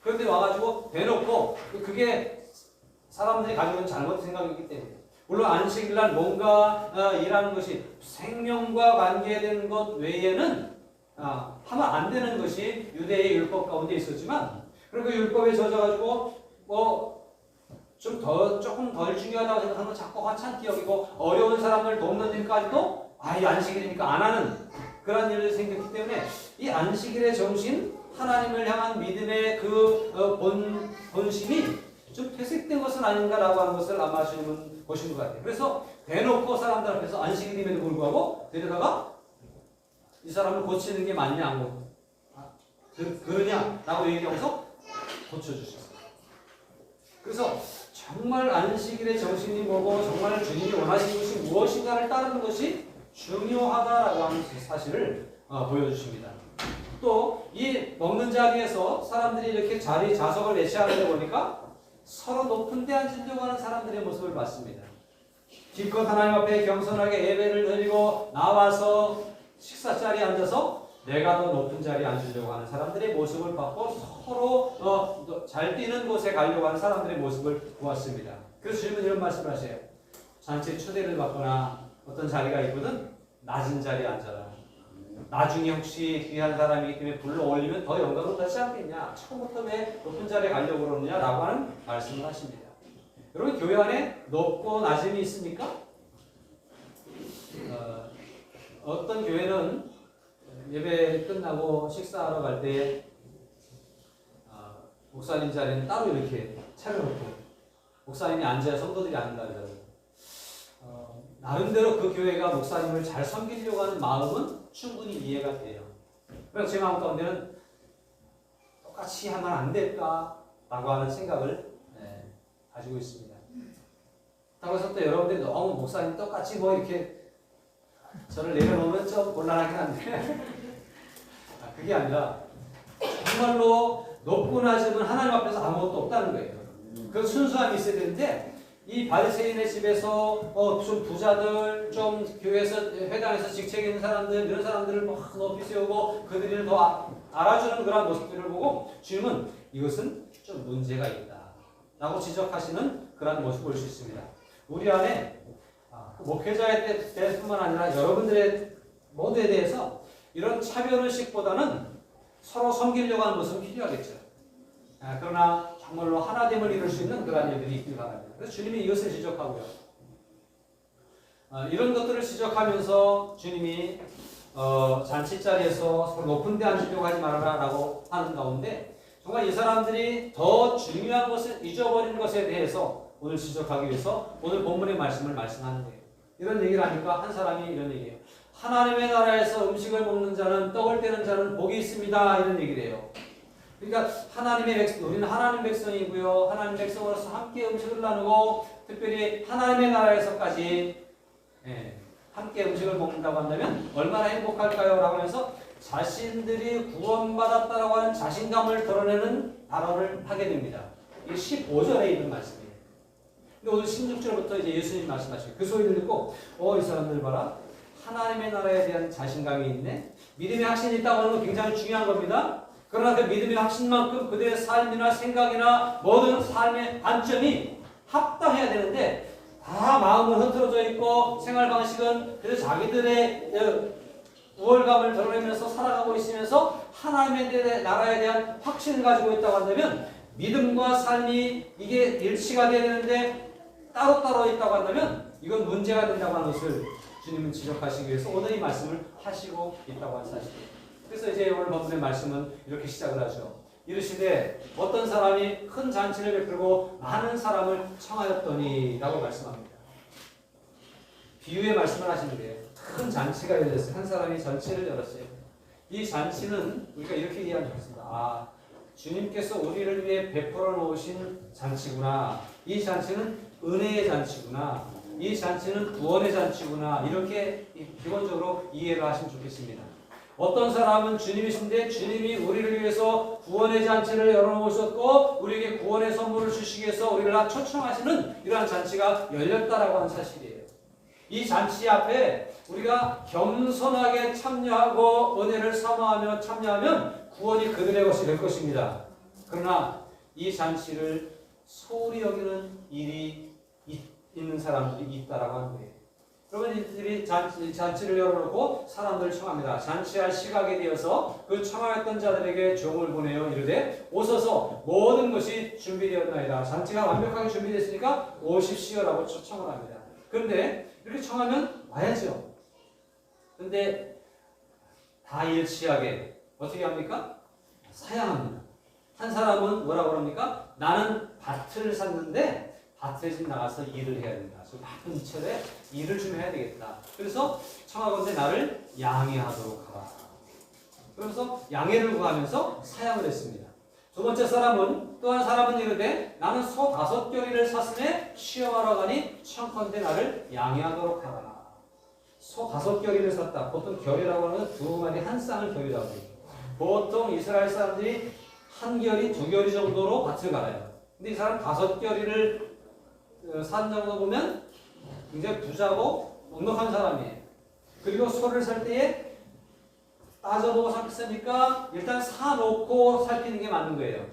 그런데 와가지고 대놓고 그게 사람들이 가지고 있는 잘못 생각이기 때문에. 물론 안식일날 뭔가 일하는 것이 생명과 관계된 것 외에는 하면 안 되는 것이 유대의 율법 가운데 있었지만, 그리고 그 율법에 젖어가지고 조금 덜 중요하다고 생각하는 건 자꾸 하찮게 여기고 어려운 사람을 돕는 일까지도 이 안식일이니까 안 하는 그런 일이 생겼기 때문에 이 안식일의 정신, 하나님을 향한 믿음의 그 본심이 좀 퇴색된 것은 아닌가라고 하는 것을 아마 주님은 보신 것 같아요. 그래서 대놓고 사람들 앞에서 안식일임에도 불구하고 데려다가 이 사람을 고치는 게 맞냐, 그러냐라고 얘기하면서 고쳐주셨어요. 그래서 정말 안식일의 정신이 뭐고 정말 주님이 원하시는 것이 무엇인가를 따르는 것이 중요하다라고 하는 사실을 보여주십니다. 또 이 먹는 자리에서 사람들이 이렇게 좌석을 배치하는 데 보니까 서로 높은 데 앉으려고 하는 사람들의 모습을 봤습니다. 기껏 하나님 앞에 경건하게 예배를 드리고 나와서 식사 자리에 앉아서 내가 더 높은 자리에 앉으려고 하는 사람들의 모습을 봤고 서로 잘 뛰는 곳에 가려고 하는 사람들의 모습을 보았습니다. 그래서 주님은 이런 말씀을 하세요. 잔치에 초대를 받거나 어떤 자리가 있거든 낮은 자리에 앉아라. 나중에 혹시 귀한 사람이기 때문에 불러 올리면 더 영광을 받지 않겠냐. 처음부터 왜 높은 자리에 가려고 그러느냐라고 하는 말씀을 하십니다. 여러분 교회 안에 높고 낮음이 있습니까? 어떤 교회는 예배 끝나고 식사하러 갈 때 목사님 자리는 따로 이렇게 차려놓고 목사님이 앉아야 성도들이 앉는다는 나름대로 그 교회가 목사님을 잘 섬기려고 하는 마음은 충분히 이해가 돼요. 그래서 제 마음 가운데는 똑같이 하면 안 될까라고 하는 생각을 가지고 있습니다. 그렇다고 해서 또 여러분들이 너무 목사님 똑같이 뭐 이렇게 저를 내려놓으면 좀 곤란하긴 한데 그게 아니라 정말로 높고 낮음은 하나님 앞에서 아무것도 없다는 거예요. 그 순수함이 있어야 되는데 이 바리새인의 집에서 좀 부자들, 좀 교회에서 회당에서 직책 있는 사람들 이런 사람들을 막 높이 세우고 그들을 더 알아주는 그런 모습들을 보고 주님은 이것은 좀 문제가 있다 라고 지적하시는 그런 모습을 볼 수 있습니다. 우리 안에 목회자에 대해서뿐만 아니라 여러분들의 모두에 대해서 이런 차별의식보다는 서로 섬기려고 하는 모습은 필요하겠죠. 그러나 정말로 하나됨을 이룰 수 있는 그런 일들이 있길 바랍니다. 그래서 주님이 이것을 지적하고요. 이런 것들을 지적하면서 주님이 잔치 자리에서 서로 높은 데 앉으려고 하지 말아라 라고 하는 가운데 정말 이 사람들이 더 중요한 것을 잊어버린 것에 대해서 오늘 지적하기 위해서 오늘 본문의 말씀을 말씀하는 거예요. 이런 얘기를 하니까 한 사람이 이런 얘기예요. 하나님의 나라에서 음식을 먹는 자는 떡을 떼는 자는 복이 있습니다. 이런 얘기를 해요. 그러니까 하나님의 백성, 우리는 하나님 백성이고요. 하나님 백성으로서 함께 음식을 나누고 특별히 하나님의 나라에서까지 함께 음식을 먹는다고 한다면 얼마나 행복할까요? 라고 하면서 자신들이 구원받았다라고 하는 자신감을 드러내는 발언을 하게 됩니다. 이게 15절에 있는 말씀이에요. 근데 오늘 16절부터 이제 예수님 말씀하시고 그 소리를 듣고 이 사람들 봐라. 하나님의 나라에 대한 자신감이 있네. 믿음의 확신이 있다고 하는 건 굉장히 중요한 겁니다. 그러나 그 믿음의 확신만큼 그들의 삶이나 생각이나 모든 삶의 관점이 합당해야 되는데 다 마음은 흐트러져 있고 생활 방식은 그래서 자기들의 우월감을 드러내면서 살아가고 있으면서 하나님의 나라에 대한 확신을 가지고 있다고 한다면 믿음과 삶이 이게 일치가 돼야 되는데 따로따로 있다고 한다면 이건 문제가 된다고 하는 것을 주님은 지적하시기 위해서 오늘 이 말씀을 하시고 있다고 하는 사실이에요. 그래서 이제 오늘 본문의 말씀은 이렇게 시작을 하죠. 이르시되 어떤 사람이 큰 잔치를 베풀고 많은 사람을 청하였더니 라고 말씀합니다. 비유의 말씀을 하시는데 큰 잔치가 열렸어요. 한 사람이 잔치를 열었어요. 이 잔치는 우리가 이렇게 이해하면 좋습니다. 주님께서 우리를 위해 베풀어 놓으신 잔치구나. 이 잔치는 은혜의 잔치구나. 이 잔치는 구원의 잔치구나. 이렇게 기본적으로 이해를 하시면 좋겠습니다. 어떤 사람은 주님이신데 주님이 우리를 위해서 구원의 잔치를 열어놓으셨고 우리에게 구원의 선물을 주시기 위해서 우리를 초청하시는 이러한 잔치가 열렸다라고 하는 사실이에요. 이 잔치 앞에 우리가 겸손하게 참여하고 은혜를 사모하며 참여하면 구원이 그들의 것이 될 것입니다. 그러나 이 잔치를 소홀히 여기는 일이 있는 사람들이 있다라고 하는 거예요. 그러면 이들이 잔치를 열어놓고 사람들을 청합니다. 잔치할 시각이 되어서 그 청하였던 자들에게 종을 보내요. 이르되 오소서 모든 것이 준비되었나이다. 잔치가 완벽하게 준비됐으니까 오십시오라고 초청을 합니다. 그런데 이렇게 청하면 와야죠. 그런데 다 일치하게 어떻게 합니까? 사양합니다. 한 사람은 뭐라고 그럽니까? 나는 밭을 샀는데 밭에 좀 나가서 일을 해야 된다. 바쁜 철에 일을 좀 해야 되겠다. 그래서 청하건대 나를 양해하도록 하라. 그러면서 양해를 구하면서 사양을 했습니다. 두 번째 사람은 또 한 사람은 이르되 나는 소 5겨리를 샀으매 시험하러 가니 청컨대 나를 양해하도록 하라. 소 5결의를 샀다. 보통 결이라고 하는 건 두 마리 한 쌍을 결이라고 해요. 보통 이스라엘 사람들이 한 결이 2결이 정도로 밭을 갈아요. 근데 이 사람 5결의를 산 정도 보면 굉장히 부자고 넉넉한 사람이에요. 그리고 소를 살 때에 따져보고 샀으니까 일단 사놓고 살피는 게 맞는 거예요.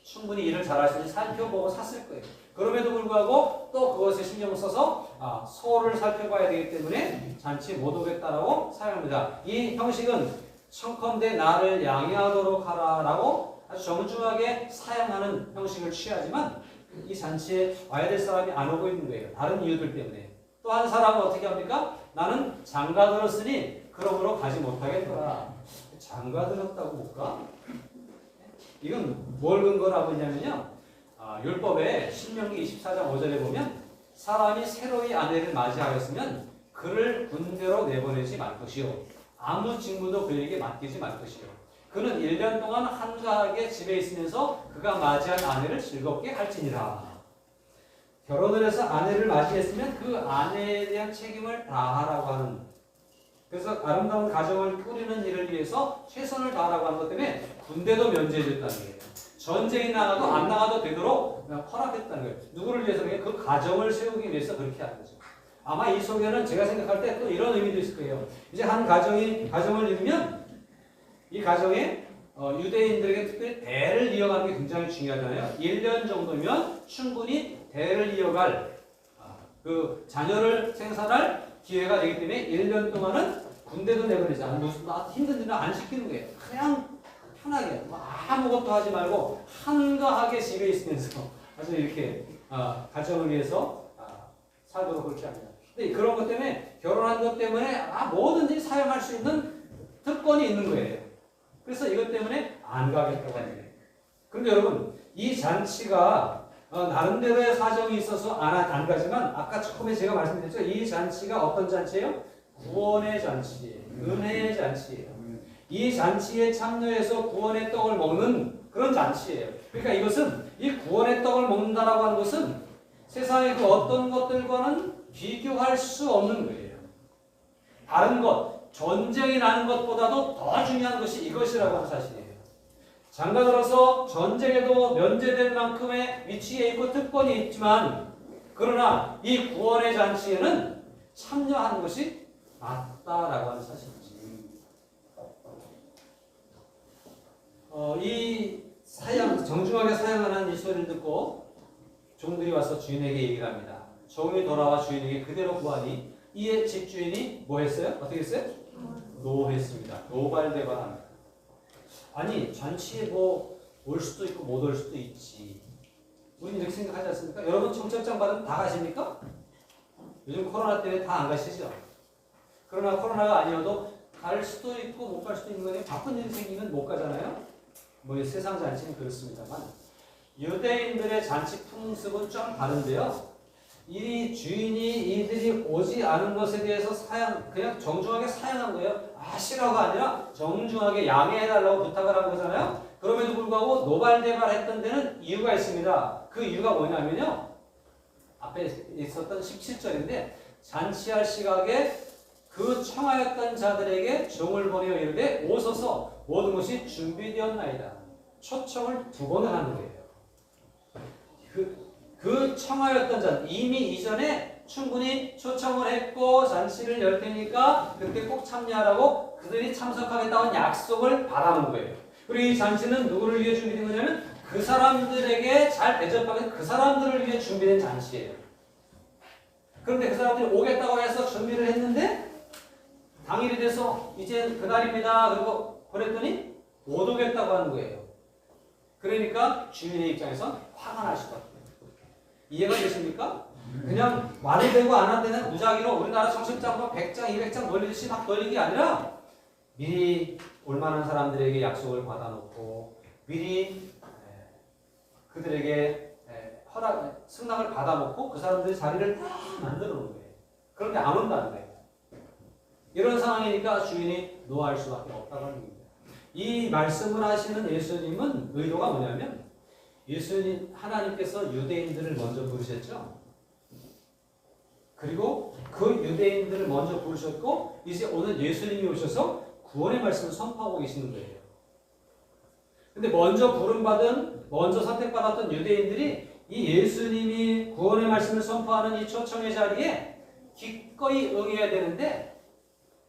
충분히 일을 잘할 수 있는지 살펴보고 샀을 거예요. 그럼에도 불구하고 또 그것에 신경을 써서 소를 살펴봐야 되기 때문에 잔치 못 오겠다라고 사용합니다. 이 형식은 청컨대 나를 양해하도록 하라라고 아주 정중하게 사용하는 형식을 취하지만 이 잔치에 와야 될 사람이 안 오고 있는 거예요. 다른 이유들 때문에. 또 한 사람은 어떻게 합니까? 나는 장가 들었으니 그러므로 가지 못하겠더라. 장가 들었다고 못 가? 이건 뭘 근거로 하고 있냐면요. 율법에 신명기 24장 5절에 보면 사람이 새로이 아내를 맞이하였으면 그를 군대로 내보내지 말 것이요. 아무 직무도 그에게 맡기지 말 것이요. 그는 1년 동안 한가하게 집에 있으면서 그가 맞이한 아내를 즐겁게 할지니라. 결혼을 해서 아내를 맞이했으면 그 아내에 대한 책임을 다하라고 하는, 그래서 아름다운 가정을 꾸리는 일을 위해서 최선을 다하라고 하는 것 때문에 군대도 면제해줬다는 거예요. 전쟁이 나가도 안 나가도 되도록 허락했다는 거예요. 누구를 위해서? 그 가정을 세우기 위해서 그렇게 하는 거죠. 아마 이 속에는 제가 생각할 때 또 이런 의미도 있을 거예요. 이제 한 가정이 가정을 이루면 이 가정에 유대인들에게 특별히 대를 이어가는 게 굉장히 중요하잖아요. 1년 정도면 충분히 대를 이어갈 그 자녀를 생산할 기회가 되기 때문에 1년 동안은 군대도 내보내지 않아. 무슨 힘든 일은 안 시키는 거예요. 그냥 편하게 아무것도 하지 말고 한가하게 집에 있으면서 아주 이렇게 가정을 위해서 살도록 그렇게 합니다. 근데 그런 것 때문에 결혼한 것 때문에 뭐든지 사용할 수 있는 특권이 있는 거예요. 그래서 이것 때문에 안 가겠다고 하는 거예요. 그런데 여러분 이 잔치가 나름대로의 사정이 있어서 안 가지만 아까 처음에 제가 말씀드렸죠. 이 잔치가 어떤 잔치예요? 구원의 잔치예요. 은혜의 잔치예요. 이 잔치에 참여해서 구원의 떡을 먹는 그런 잔치예요. 그러니까 이것은 이 구원의 떡을 먹는다라고 하는 것은 세상의 그 어떤 것들과는 비교할 수 없는 거예요. 다른 것, 전쟁이 나는 것보다도 더 중요한 것이 이것이라고 하는 사실이에요. 장가 들어서 전쟁에도 면제된 만큼의 위치에 있고 특권이 있지만 그러나 이 구원의 잔치에는 참여하는 것이 맞다라고 하는 사실이지. 이 정중하게 사양하는 이 소리를 듣고 종들이 와서 주인에게 얘기를 합니다. 종이 돌아와 주인에게 그대로 구하니 이에 집주인이 뭐 했어요? 어떻게 했어요? 노했습니다. 노발대발합니다. 아니 잔치에 뭐 올 수도 있고 못 올 수도 있지. 우리는 이렇게 생각하지 않습니까? 여러분 청첩장 받으면 다 가십니까? 요즘 코로나 때문에 다 안 가시죠? 그러나 코로나가 아니어도 갈 수도 있고 못 갈 수도 있는 거니 바쁜 일이 생기면 못 가잖아요? 뭐 세상 잔치는 그렇습니다만 유대인들의 잔치 풍습은 좀 다른데요. 이 주인이 이들이 오지 않은 것에 대해서 그냥 정중하게 사양한 거예요. 싫어가 아니라 정중하게 양해해달라고 부탁을 한 거잖아요. 그럼에도 불구하고 노발대발했던 데는 이유가 있습니다. 그 이유가 뭐냐면요. 앞에 있었던 17절인데 잔치할 시각에 그 청하였던 자들에게 종을 보내어 이르되 오소서 모든 것이 준비되었나이다. 초청을 2번을 하는 거예요. 그 청하였던 자 이미 이전에 충분히 초청을 했고 잔치를 열 테니까 그때 꼭 참여하라고 그들이 참석하겠다는 약속을 바라는 거예요. 그리고 이 잔치는 누구를 위해 준비된 거냐면 그 사람들에게 잘 대접하는 그 사람들을 위해 준비된 잔치예요. 그런데 그 사람들이 오겠다고 해서 준비를 했는데 당일이 돼서 이제 그날입니다. 그리고 그랬더니 못 오겠다고 하는 거예요. 그러니까 주인의 입장에선 화가 날 수밖에 없어요. 이해가 되십니까? 그냥 말이 되고 안 한 데는 무작위로 우리나라 청첩장으로 100장, 200장 돌리듯이 막 돌리는 게 아니라 미리 올만한 사람들에게 약속을 받아놓고 미리 그들에게 승낙을 받아놓고 그 사람들의 자리를 다 만들어 놓은 거예요. 그런데 안 온다는 거예요. 이런 상황이니까 주인이 노할 수밖에 없다고 하는 겁니다. 이 말씀을 하시는 예수님은 의도가 뭐냐면 하나님께서 유대인들을 먼저 부르셨죠. 그리고 그 유대인들을 먼저 부르셨고 이제 오늘 예수님이 오셔서 구원의 말씀을 선포하고 계시는 거예요. 근데 먼저 부름받은, 먼저 선택받았던 유대인들이 이 예수님이 구원의 말씀을 선포하는 이 초청의 자리에 기꺼이 응해야 되는데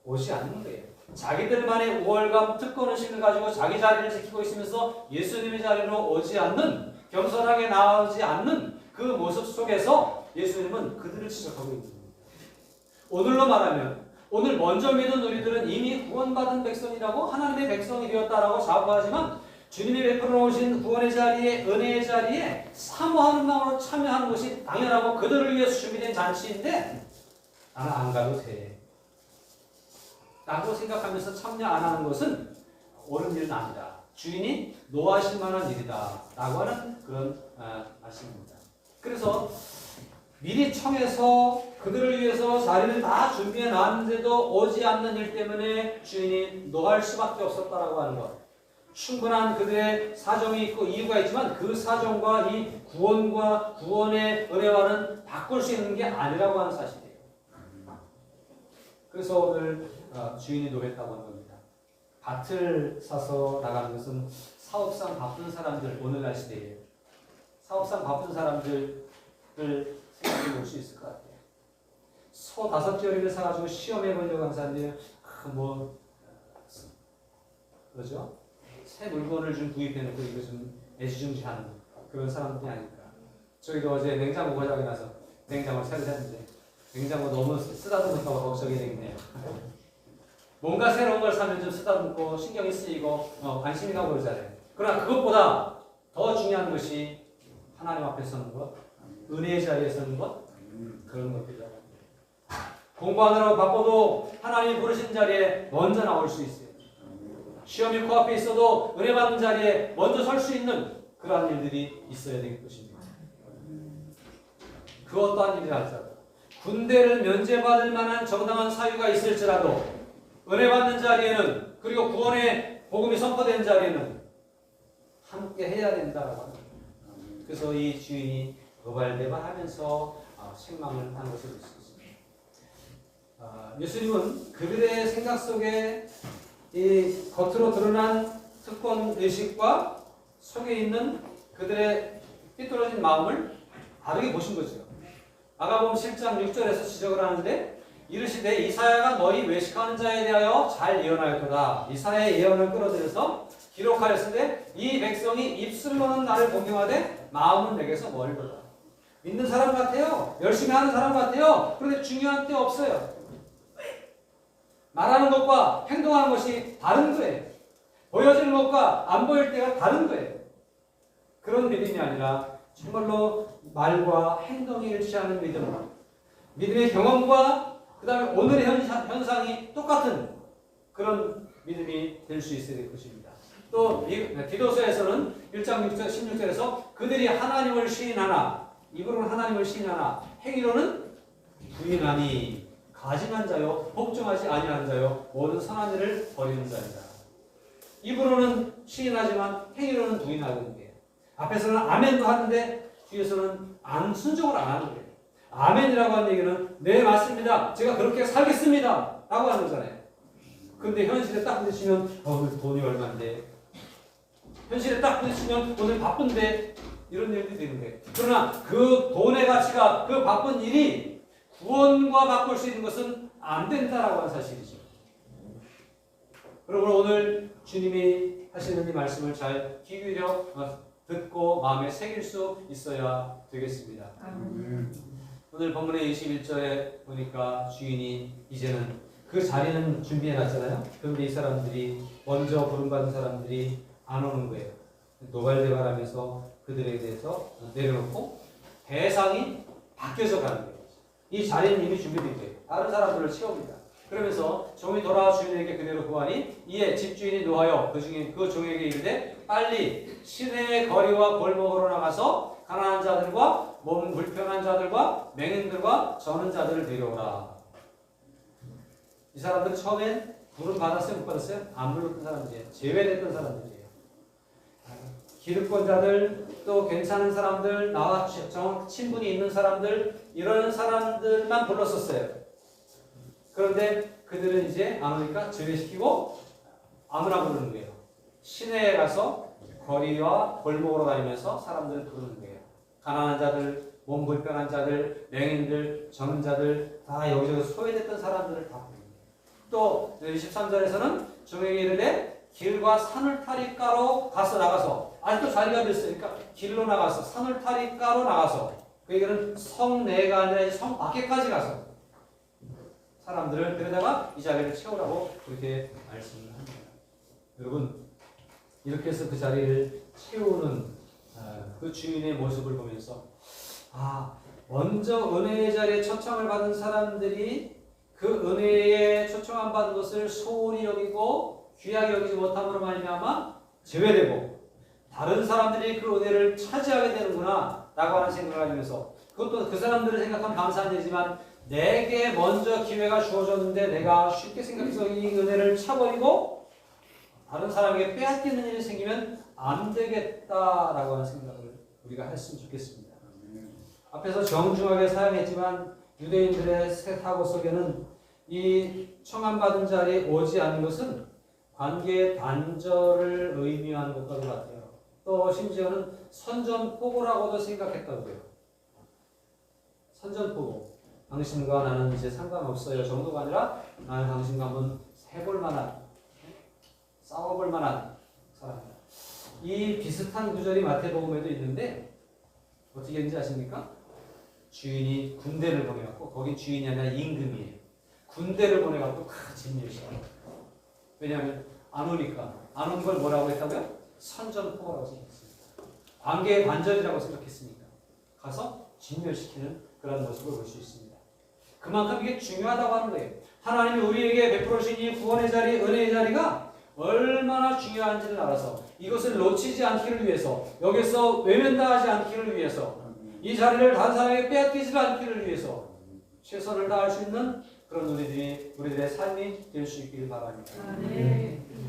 오지 않는 거예요. 자기들만의 우월감, 특권의식을 가지고 자기 자리를 지키고 있으면서 예수님의 자리로 오지 않는, 겸손하게 나오지 않는 그 모습 속에서 예수님은 그들을 지적하고 있는 겁니다. 오늘로 말하면 오늘 먼저 믿은 우리들은 이미 구원받은 백성이라고, 하나님의 백성이 되었다라고 자부하지만 주님이 베풀어 놓으신 구원의 자리에, 은혜의 자리에 사모하는 마음으로 참여하는 것이 당연하고 그들을 위해서 준비된 잔치인데 나는 안 가도 돼 라고 생각하면서 참여 안 하는 것은 옳은 일은 아니다. 주인이 노하실 만한 일이다 라고 하는 그런 말씀입니다. 그래서 미리 청해서 그들을 위해서 자리를 다 준비해 놨는데도 오지 않는 일 때문에 주인이 노할 수밖에 없었다라고 하는 것. 충분한 그들의 사정이 있고 이유가 있지만 그 사정과 이 구원과 구원의 은혜와는 바꿀 수 있는 게 아니라고 하는 사실이에요. 그래서 오늘 주인이 노했다고 하는 겁니다. 밭을 사서 나가는 것은 사업상 바쁜 사람들, 오늘날 시대에 사업상 바쁜 사람들을 생각해 볼 수 있을 것 같아요. 소 5겨리를 사가지고 시험해 보려고 하는 사람들이 그러죠? 새 물건을 좀 구입해놓고 이거 좀 애지중지하는 그런 사람들이 아닐까. 저희도 어제 냉장고 고장이 나서 냉장고 새로 샀는데 냉장고 너무 쓰다듬을까 봐 걱정이 되겠네요. 뭔가 새로운 걸 사면 좀 쓰다듬고 신경이 쓰이고 관심이 가고 그러잖아요. 그러나 그것보다 더 중요한 것이 하나님 앞에 서는 것, 은혜의 자리에 서는 것, 그런 것들이라고 합니다. 공부하느라고 바빠도 하나님이 부르신 자리에 먼저 나올 수 있어요. 시험이 코앞에 있어도 은혜 받는 자리에 먼저 설 수 있는 그러한 일들이 있어야 될 것입니다. 그 어떠한 일이 할지라도 군대를 면제받을 만한 정당한 사유가 있을지라도 은혜 받는 자리에는, 그리고 구원의 복음이 선포된 자리에는 함께 해야 된다라고 합니다. 그래서 이 주인이 노발대발하면서 책망을 하는 것을 볼 수 있습니다. 예수님은 그들의 생각 속에 이 겉으로 드러난 특권 의식과 속에 있는 그들의 삐뚤어진 마음을 다르게 보신 거죠. 마가복음 7장 6절에서 지적을 하는데 이르시되 이사야가 너희 외식하는 자에 대하여 잘 예언하였도다. 이사야의 예언을 끌어들여서 기록하였으되 이 백성이 입술로는 나를 공경하되 마음은 내게서 멀도다. 믿는 사람 같아요. 열심히 하는 사람 같아요. 그런데 중요한 때 없어요. 말하는 것과 행동하는 것이 다른 거예요. 보여지는 것과 안 보일 때가 다른 거예요. 그런 믿음이 아니라 정말로 말과 행동이 일치하는 믿음, 믿음의 경험과 그 다음에 오늘의 현상이 똑같은 그런 믿음이 될 수 있어야 될 것입니다. 또 디도서에서는 1장 16절에서 그들이 하나님을 시인하나, 입으로는 하나님을 시인하나 행위로는 부인하니 가증한 자요 복종하지 아니하는 자요 모든 선한 일을 버리는 자이다. 입으로는 시인하지만 행위로는 부인하는 거예요. 앞에서는 아멘도 하는데 뒤에서는 순종을 안 하는 거예요. 아멘이라고 하는 얘기는 네 맞습니다, 제가 그렇게 살겠습니다 라고 하는 거잖아요. 근데 현실에 딱 부딪히면 오늘 돈이 얼마인데, 현실에 딱 부딪히면 오늘 바쁜데, 이런 일들이 되는 거예요. 그러나 그 돈의 가치가, 그 바쁜 일이 구원과 바꿀 수 있는 것은 안 된다라고 하는 사실이죠. 여러분 오늘 주님이 하시는 이 말씀을 잘 귀 기울여 듣고 마음에 새길 수 있어야 되겠습니다. 오늘 본문의 21절에 보니까 주인이 이제는 그 자리는 준비해놨잖아요. 그런데 이 사람들이, 먼저 부름받은 사람들이 안 오는 거예요. 노발대발하면서 그들에 대해서 내려놓고 대상이 바뀌어서 가는 거예요. 이 자리는 이미 준비된 거예요. 다른 사람들을 채웁니다. 그러면서 종이 돌아와 주인에게 그대로 구하니 이에 집주인이 노하여 그 종에게 이르되 빨리 시내의 거리와 골목으로 나가서 가난한 자들과 몸 불편한 자들과 맹인들과 저는 자들을 데려오라. 이 사람들은 처음엔 부름 받았어요? 못 받았어요? 안 불렀던 사람들이에요. 제외됐던 사람들이에요. 기득권자들, 또 괜찮은 사람들, 나와 친분이 있는 사람들, 이런 사람들만 불렀었어요. 그런데 그들은 이제 안 오니까 제외시키고 아무나 부르는 거예요. 시내에 가서 거리와 골목으로 다니면서 사람들을 부르는 거예요. 가난한 자들, 몸 불편한 자들, 맹인들, 젊은 자들, 다 여기저기 소외됐던 사람들을 다 부르는 거예요. 또 23절에서는 종에게 이르되 길과 산울타리가로 나가서 아직도 자리가 됐으니까 길로 나가서 산울타리가로 나가서 그 얘기는 성 내가 아니라 성 밖에까지 가서 사람들을 데려다가 이 자리를 채우라고 그렇게 말씀을 합니다. 여러분 이렇게 해서 그 자리를 채우는 그 주인의 모습을 보면서 먼저 은혜의 자리에 초청을 받은 사람들이 그 은혜에 초청을 받은 것을 소홀히 여기고 귀하게 여기지 못함으로 말미암아 제외되고 다른 사람들이 그 은혜를 차지하게 되는구나 라고 하는 생각을 하면서 그것도 그 사람들을 생각하면 감사한 일이지만 내게 먼저 기회가 주어졌는데 내가 쉽게 생각해서 이 은혜를 차버리고 다른 사람에게 빼앗기는 일이 생기면 안 되겠다라고 하는 생각을 우리가 했으면 좋겠습니다. 앞에서 정중하게 사용했지만 유대인들의 세타고 속에는 이 청함받은 자리에 오지 않는 것은 관계의 단절을 의미하는 것과도 같아요. 또 심지어는 선전포고라고도 생각했다고요. 선전포고. 당신과 나는 이제 상관없어요 정도가 아니라 나는 당신과 한번 해볼 만한, 싸워볼 만한 사람이다. 이 비슷한 구절이 마태복음에도 있는데 어떻게 했는지 아십니까? 주인이 군대를 보내갖고 거기 주인이 아니라 임금이에요. 군대를 보내갖고 진멸시켜요. 왜냐하면 안 오니까 안 온 걸 뭐라고 했다고요? 선전포고라고 생각했습니다. 관계의 반전이라고 생각했으니까 가서 진멸시키는 그런 모습을 볼 수 있습니다. 그만큼 이게 중요하다고 하는 거예요. 하나님이 우리에게 베풀어 주신 이 구원의 자리, 은혜의 자리가 얼마나 중요한지를 알아서 이것을 놓치지 않기를 위해서 여기서 외면당하지 않기를 위해서 이 자리를 다른 사람에게 빼앗기지 않기를 위해서 최선을 다할 수 있는 그런 우리들의 삶이 될 수 있기를 바랍니다.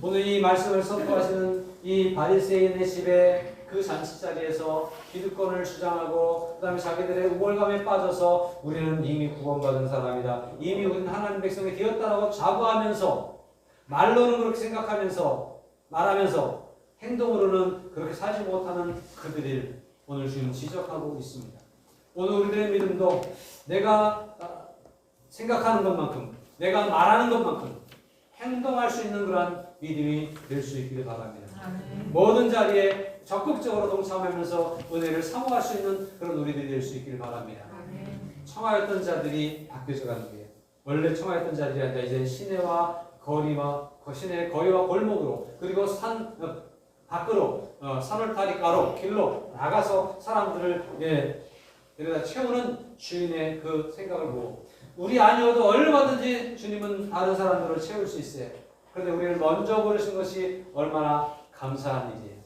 오늘 이 말씀을 선포하시는 이 바리새인의 집에 그 잔치 자리에서 기득권을 주장하고 그 다음에 자기들의 우월감에 빠져서 우리는 이미 구원받은 사람이다. 이미 우리는 하나님 백성이 되었다라고 자부하면서 말로는 그렇게 생각하면서 말하면서 행동으로는 그렇게 살지 못하는 그들을 오늘 주님 지적하고 있습니다. 오늘 우리들의 믿음도 내가 생각하는 것만큼 내가 말하는 것만큼 행동할 수 있는 그러한 믿음이 될 수 있기를 바랍니다. 모든 자리에 적극적으로 동참하면서 은혜를 사모할 수 있는 그런 우리들이 될 수 있기를 바랍니다. 청하였던 자들이 바뀌어져 가는 거예요. 원래 청하였던 자들이 아니라 이제 시내와 거리와 시내 거리와 골목으로 그리고 산 밖으로 산울타리가로 길로 나가서 사람들을 데려다 채우는 주인의 그 생각을 보고 우리 아니어도 얼마든지 주님은 다른 사람들을 채울 수 있어요. 그런데 우리를 먼저 부르신 것이 얼마나 감사한 일이에요.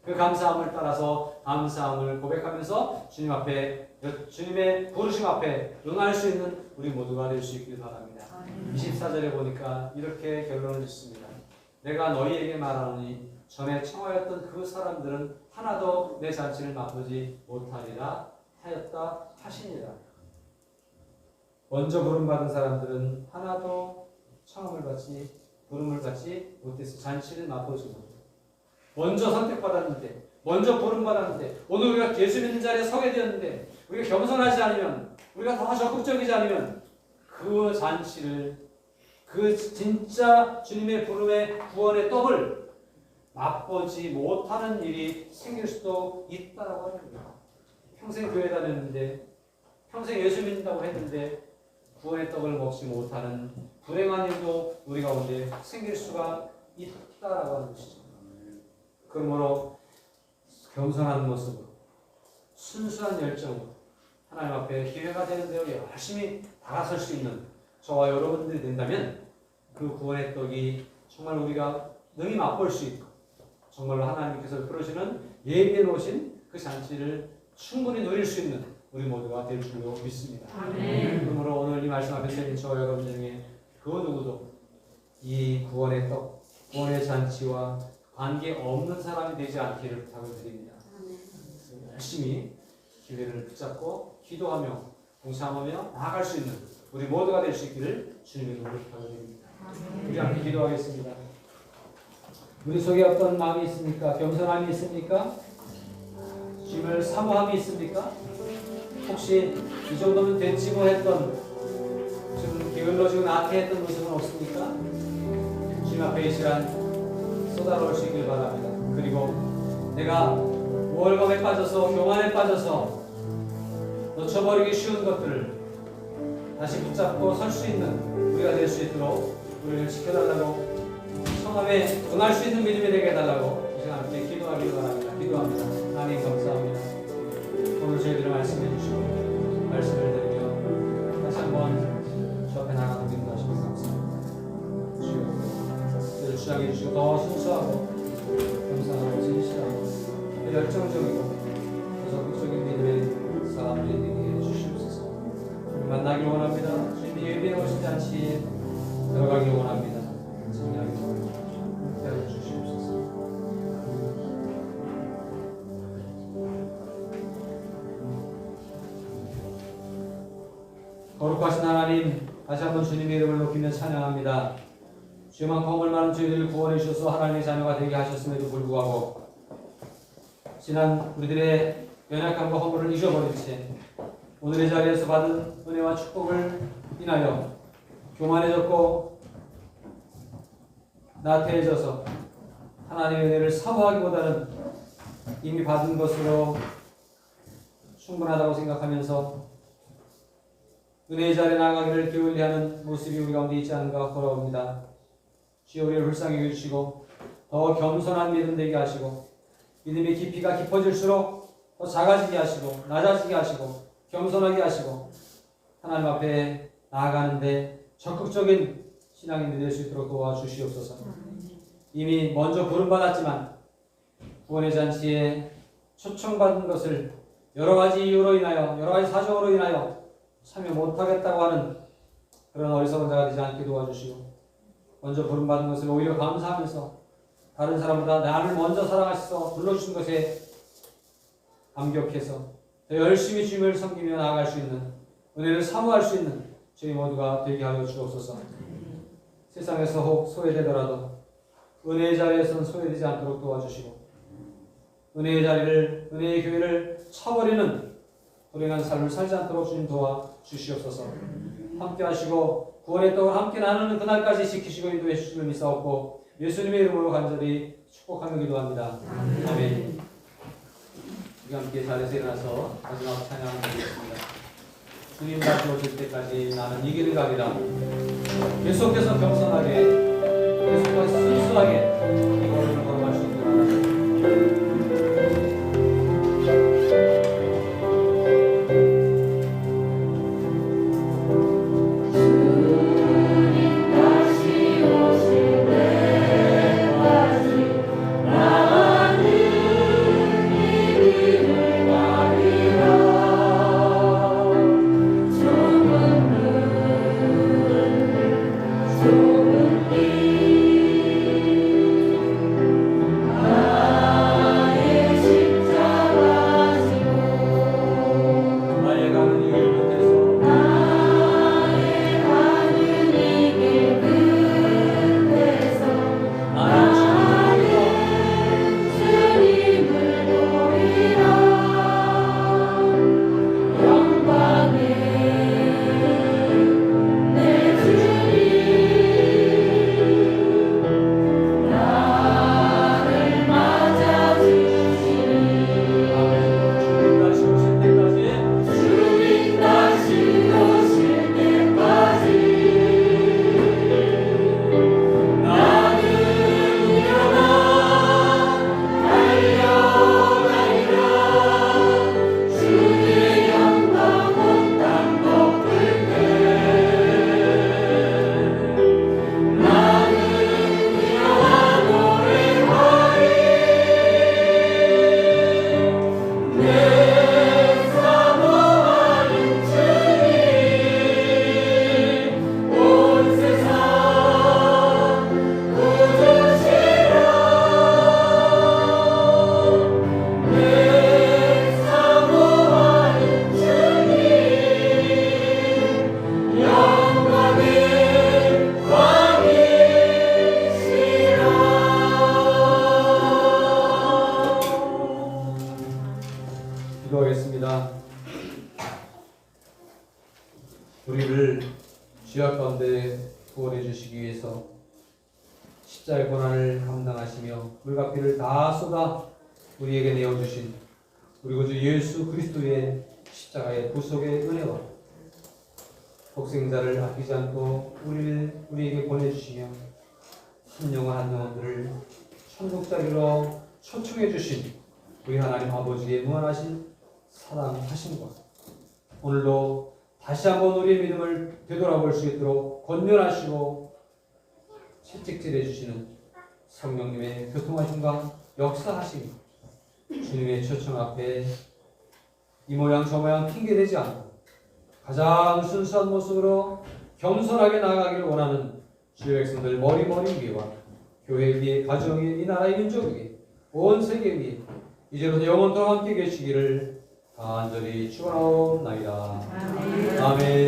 그 감사함을 따라서 감사함을 고백하면서 주님 앞에 주님의 부르심 앞에 응할 수 있는 우리 모두가 될 수 있기를 바랍니다. 24절에 보니까 이렇게 결론을 짓습니다. 내가 너희에게 말하노니 전에 청하였던 그 사람들은 하나도 내 잔치를 맛보지 못하리라 하였다 하시니라. 먼저 부름받은 사람들은 하나도 부름을 받지 못해서 잔치를 맛보지 못해요. 먼저 선택받았는데, 먼저 부름받았는데, 오늘 우리가 예수 믿는 자리에 서게 되었는데, 우리가 겸손하지 않으면, 우리가 더 적극적이지 않으면, 그 잔치를, 그 진짜 주님의 부름의 구원의 떡을 맛보지 못하는 일이 생길 수도 있다라고 하는 거예요. 평생 교회 다녔는데, 평생 예수 믿는다고 했는데, 구원의 떡을 먹지 못하는 불행한 일도 우리 가운데 생길 수가 있다라고 하는 것이죠. 그러므로 겸손한 모습으로 순수한 열정으로 하나님 앞에 기회가 되는 대로 열심히 다가설 수 있는 저와 여러분들이 된다면 그 구원의 떡이 정말 우리가 능히 맛볼 수 있고 정말로 하나님께서 그러시는 예비해 놓으신 그 잔치를 충분히 누릴 수 있는 우리 모두가 될 줄로 믿습니다. 그러므로 오늘 이 말씀 앞에 서는 저와 여러분 중에 그 누구도 이 구원의 떡, 구원의 잔치와 관계 없는 사람이 되지 않기를 부탁을 드립니다. 열심히 기회를 붙잡고 기도하며 동참하며 나아갈 수 있는 우리 모두가 될 수 있기를 주님의 이름으로 부탁을 드립니다. 우리 함께 기도하겠습니다. 우리 속에 어떤 마음이 있습니까? 겸손함이 있습니까? 주님을 사모함이 있습니까? 혹시 이 정도면 된지 뭐 했던 좀 게을러지고 나태했던 모습은 없습니까? 주님 앞에 이 시간 쏟아놓을 수 있길 바랍니다. 그리고 내가 우월감에 빠져서 교만에 빠져서 놓쳐버리기 쉬운 것들을 다시 붙잡고 설 수 있는 우리가 될 수 있도록 우리를 지켜달라고 성함에 응할 수 있는 믿음이 되게 해달라고 이 시간 함께 기도하기를 바랍니다. 기도합니다. 하나님 감사합니다. 오늘 저희들을 말씀해 주시고 말씀을 드리며 다시 한번 주 앞에 나가는 믿음 하시면 감사합니다. 주여 저희를 주장해 주시고 더 순수하고 겸손하고 진실하고 열정적이고 더 적극적인 믿음의 사람들이 되게 해주시옵소서. 만나길 원합니다. 주님이 예비해 오시지 않지 들어가길 원합니다. 승리하길 원합니다. 함께하여 주시옵소서. 거룩하신 하나님, 다시 한번 주님의 이름을 높이며 찬양합니다. 주만큼 얼마나 저희들을 구원해 주셔서 하나님의 자녀가 되게 하셨음에도 불구하고 지난 우리들의 연약함과 허물을 잊어버린 채 오늘의 자리에서 받은 은혜와 축복을 인하여 교만해졌고 나태해져서 하나님의 은혜를 사모하기보다는 이미 받은 것으로 충분하다고 생각하면서 은혜의 자리에 나아가기를 게을리하는 모습이 우리 가운데 있지 않은가 돌아옵니다. 주여 우리를 불쌍히 여기시고 더 겸손한 믿음 되게 하시고 믿음의 깊이가 깊어질수록 더 작아지게 하시고 낮아지게 하시고 겸손하게 하시고 하나님 앞에 나아가는데 적극적인 신앙인이 될 수 있도록 도와주시옵소서. 이미 먼저 부름받았지만 구원의 잔치에 초청받은 것을 여러 가지 이유로 인하여 여러 가지 사정으로 인하여 참여 못하겠다고 하는 그런 어리석은 자가 되지 않게 도와주시고 먼저 부름받은 것을 오히려 감사하면서 다른 사람보다 나를 먼저 사랑하셔서 불러주신 것에 감격해서 더 열심히 주님을 섬기며 나아갈 수 있는 은혜를 사모할 수 있는 저희 모두가 되게 하여 주옵소서. 세상에서 혹 소외되더라도 은혜의 자리에서는 소외되지 않도록 도와주시고 은혜의 자리를 은혜의 교회를 쳐버리는 불행한 삶을 살지 않도록 주님 도와주시옵소서. 함께 하시고 구원의 떡을 함께 나누는 그날까지 지키시고 인도해 주심을 믿사옵고 예수님의 이름으로 간절히 축복하며 기도합니다. 아멘. 우리 함께 자리에서 일어나서 마지막 찬양을 드리겠습니다. 주님 다시 오실 때까지 나는 이 길을 가리라. 계속해서 겸손하게 계속해서 순수하게 이 걸음을 걸어갈 수 있도록 바랍니다. 우리를 죄악 가운데 구원해 주시기 위해서 십자의 고난을 감당하시며 물과 피를 다 쏟아 우리에게 내어주신 우리 구주 예수 그리스도의 십자가의 구속의 은혜와 독생자를 아끼지 않고 우리에게 보내주시며 한 영혼 한 영혼들을 천국자리로 초청해 주신 우리 하나님 아버지의 무한하신 사랑하심과 오늘도 다시 한번 우리의 믿음을 되돌아볼 수 있도록 권면하시고 채찍질해 주시는 성령님의 교통하심과 역사하심 주님의 초청 앞에 이 모양 저 모양 핑계대지 않고 가장 순수한 모습으로 겸손하게 나아가길 원하는 주의 백성들 머리 위에와 교회 위에 가정 위에 이 나라의 민족 위에 온 세계 위에 이제부터 영원토록 함께 계시기를 간절히 축원하옵나이다. 아멘.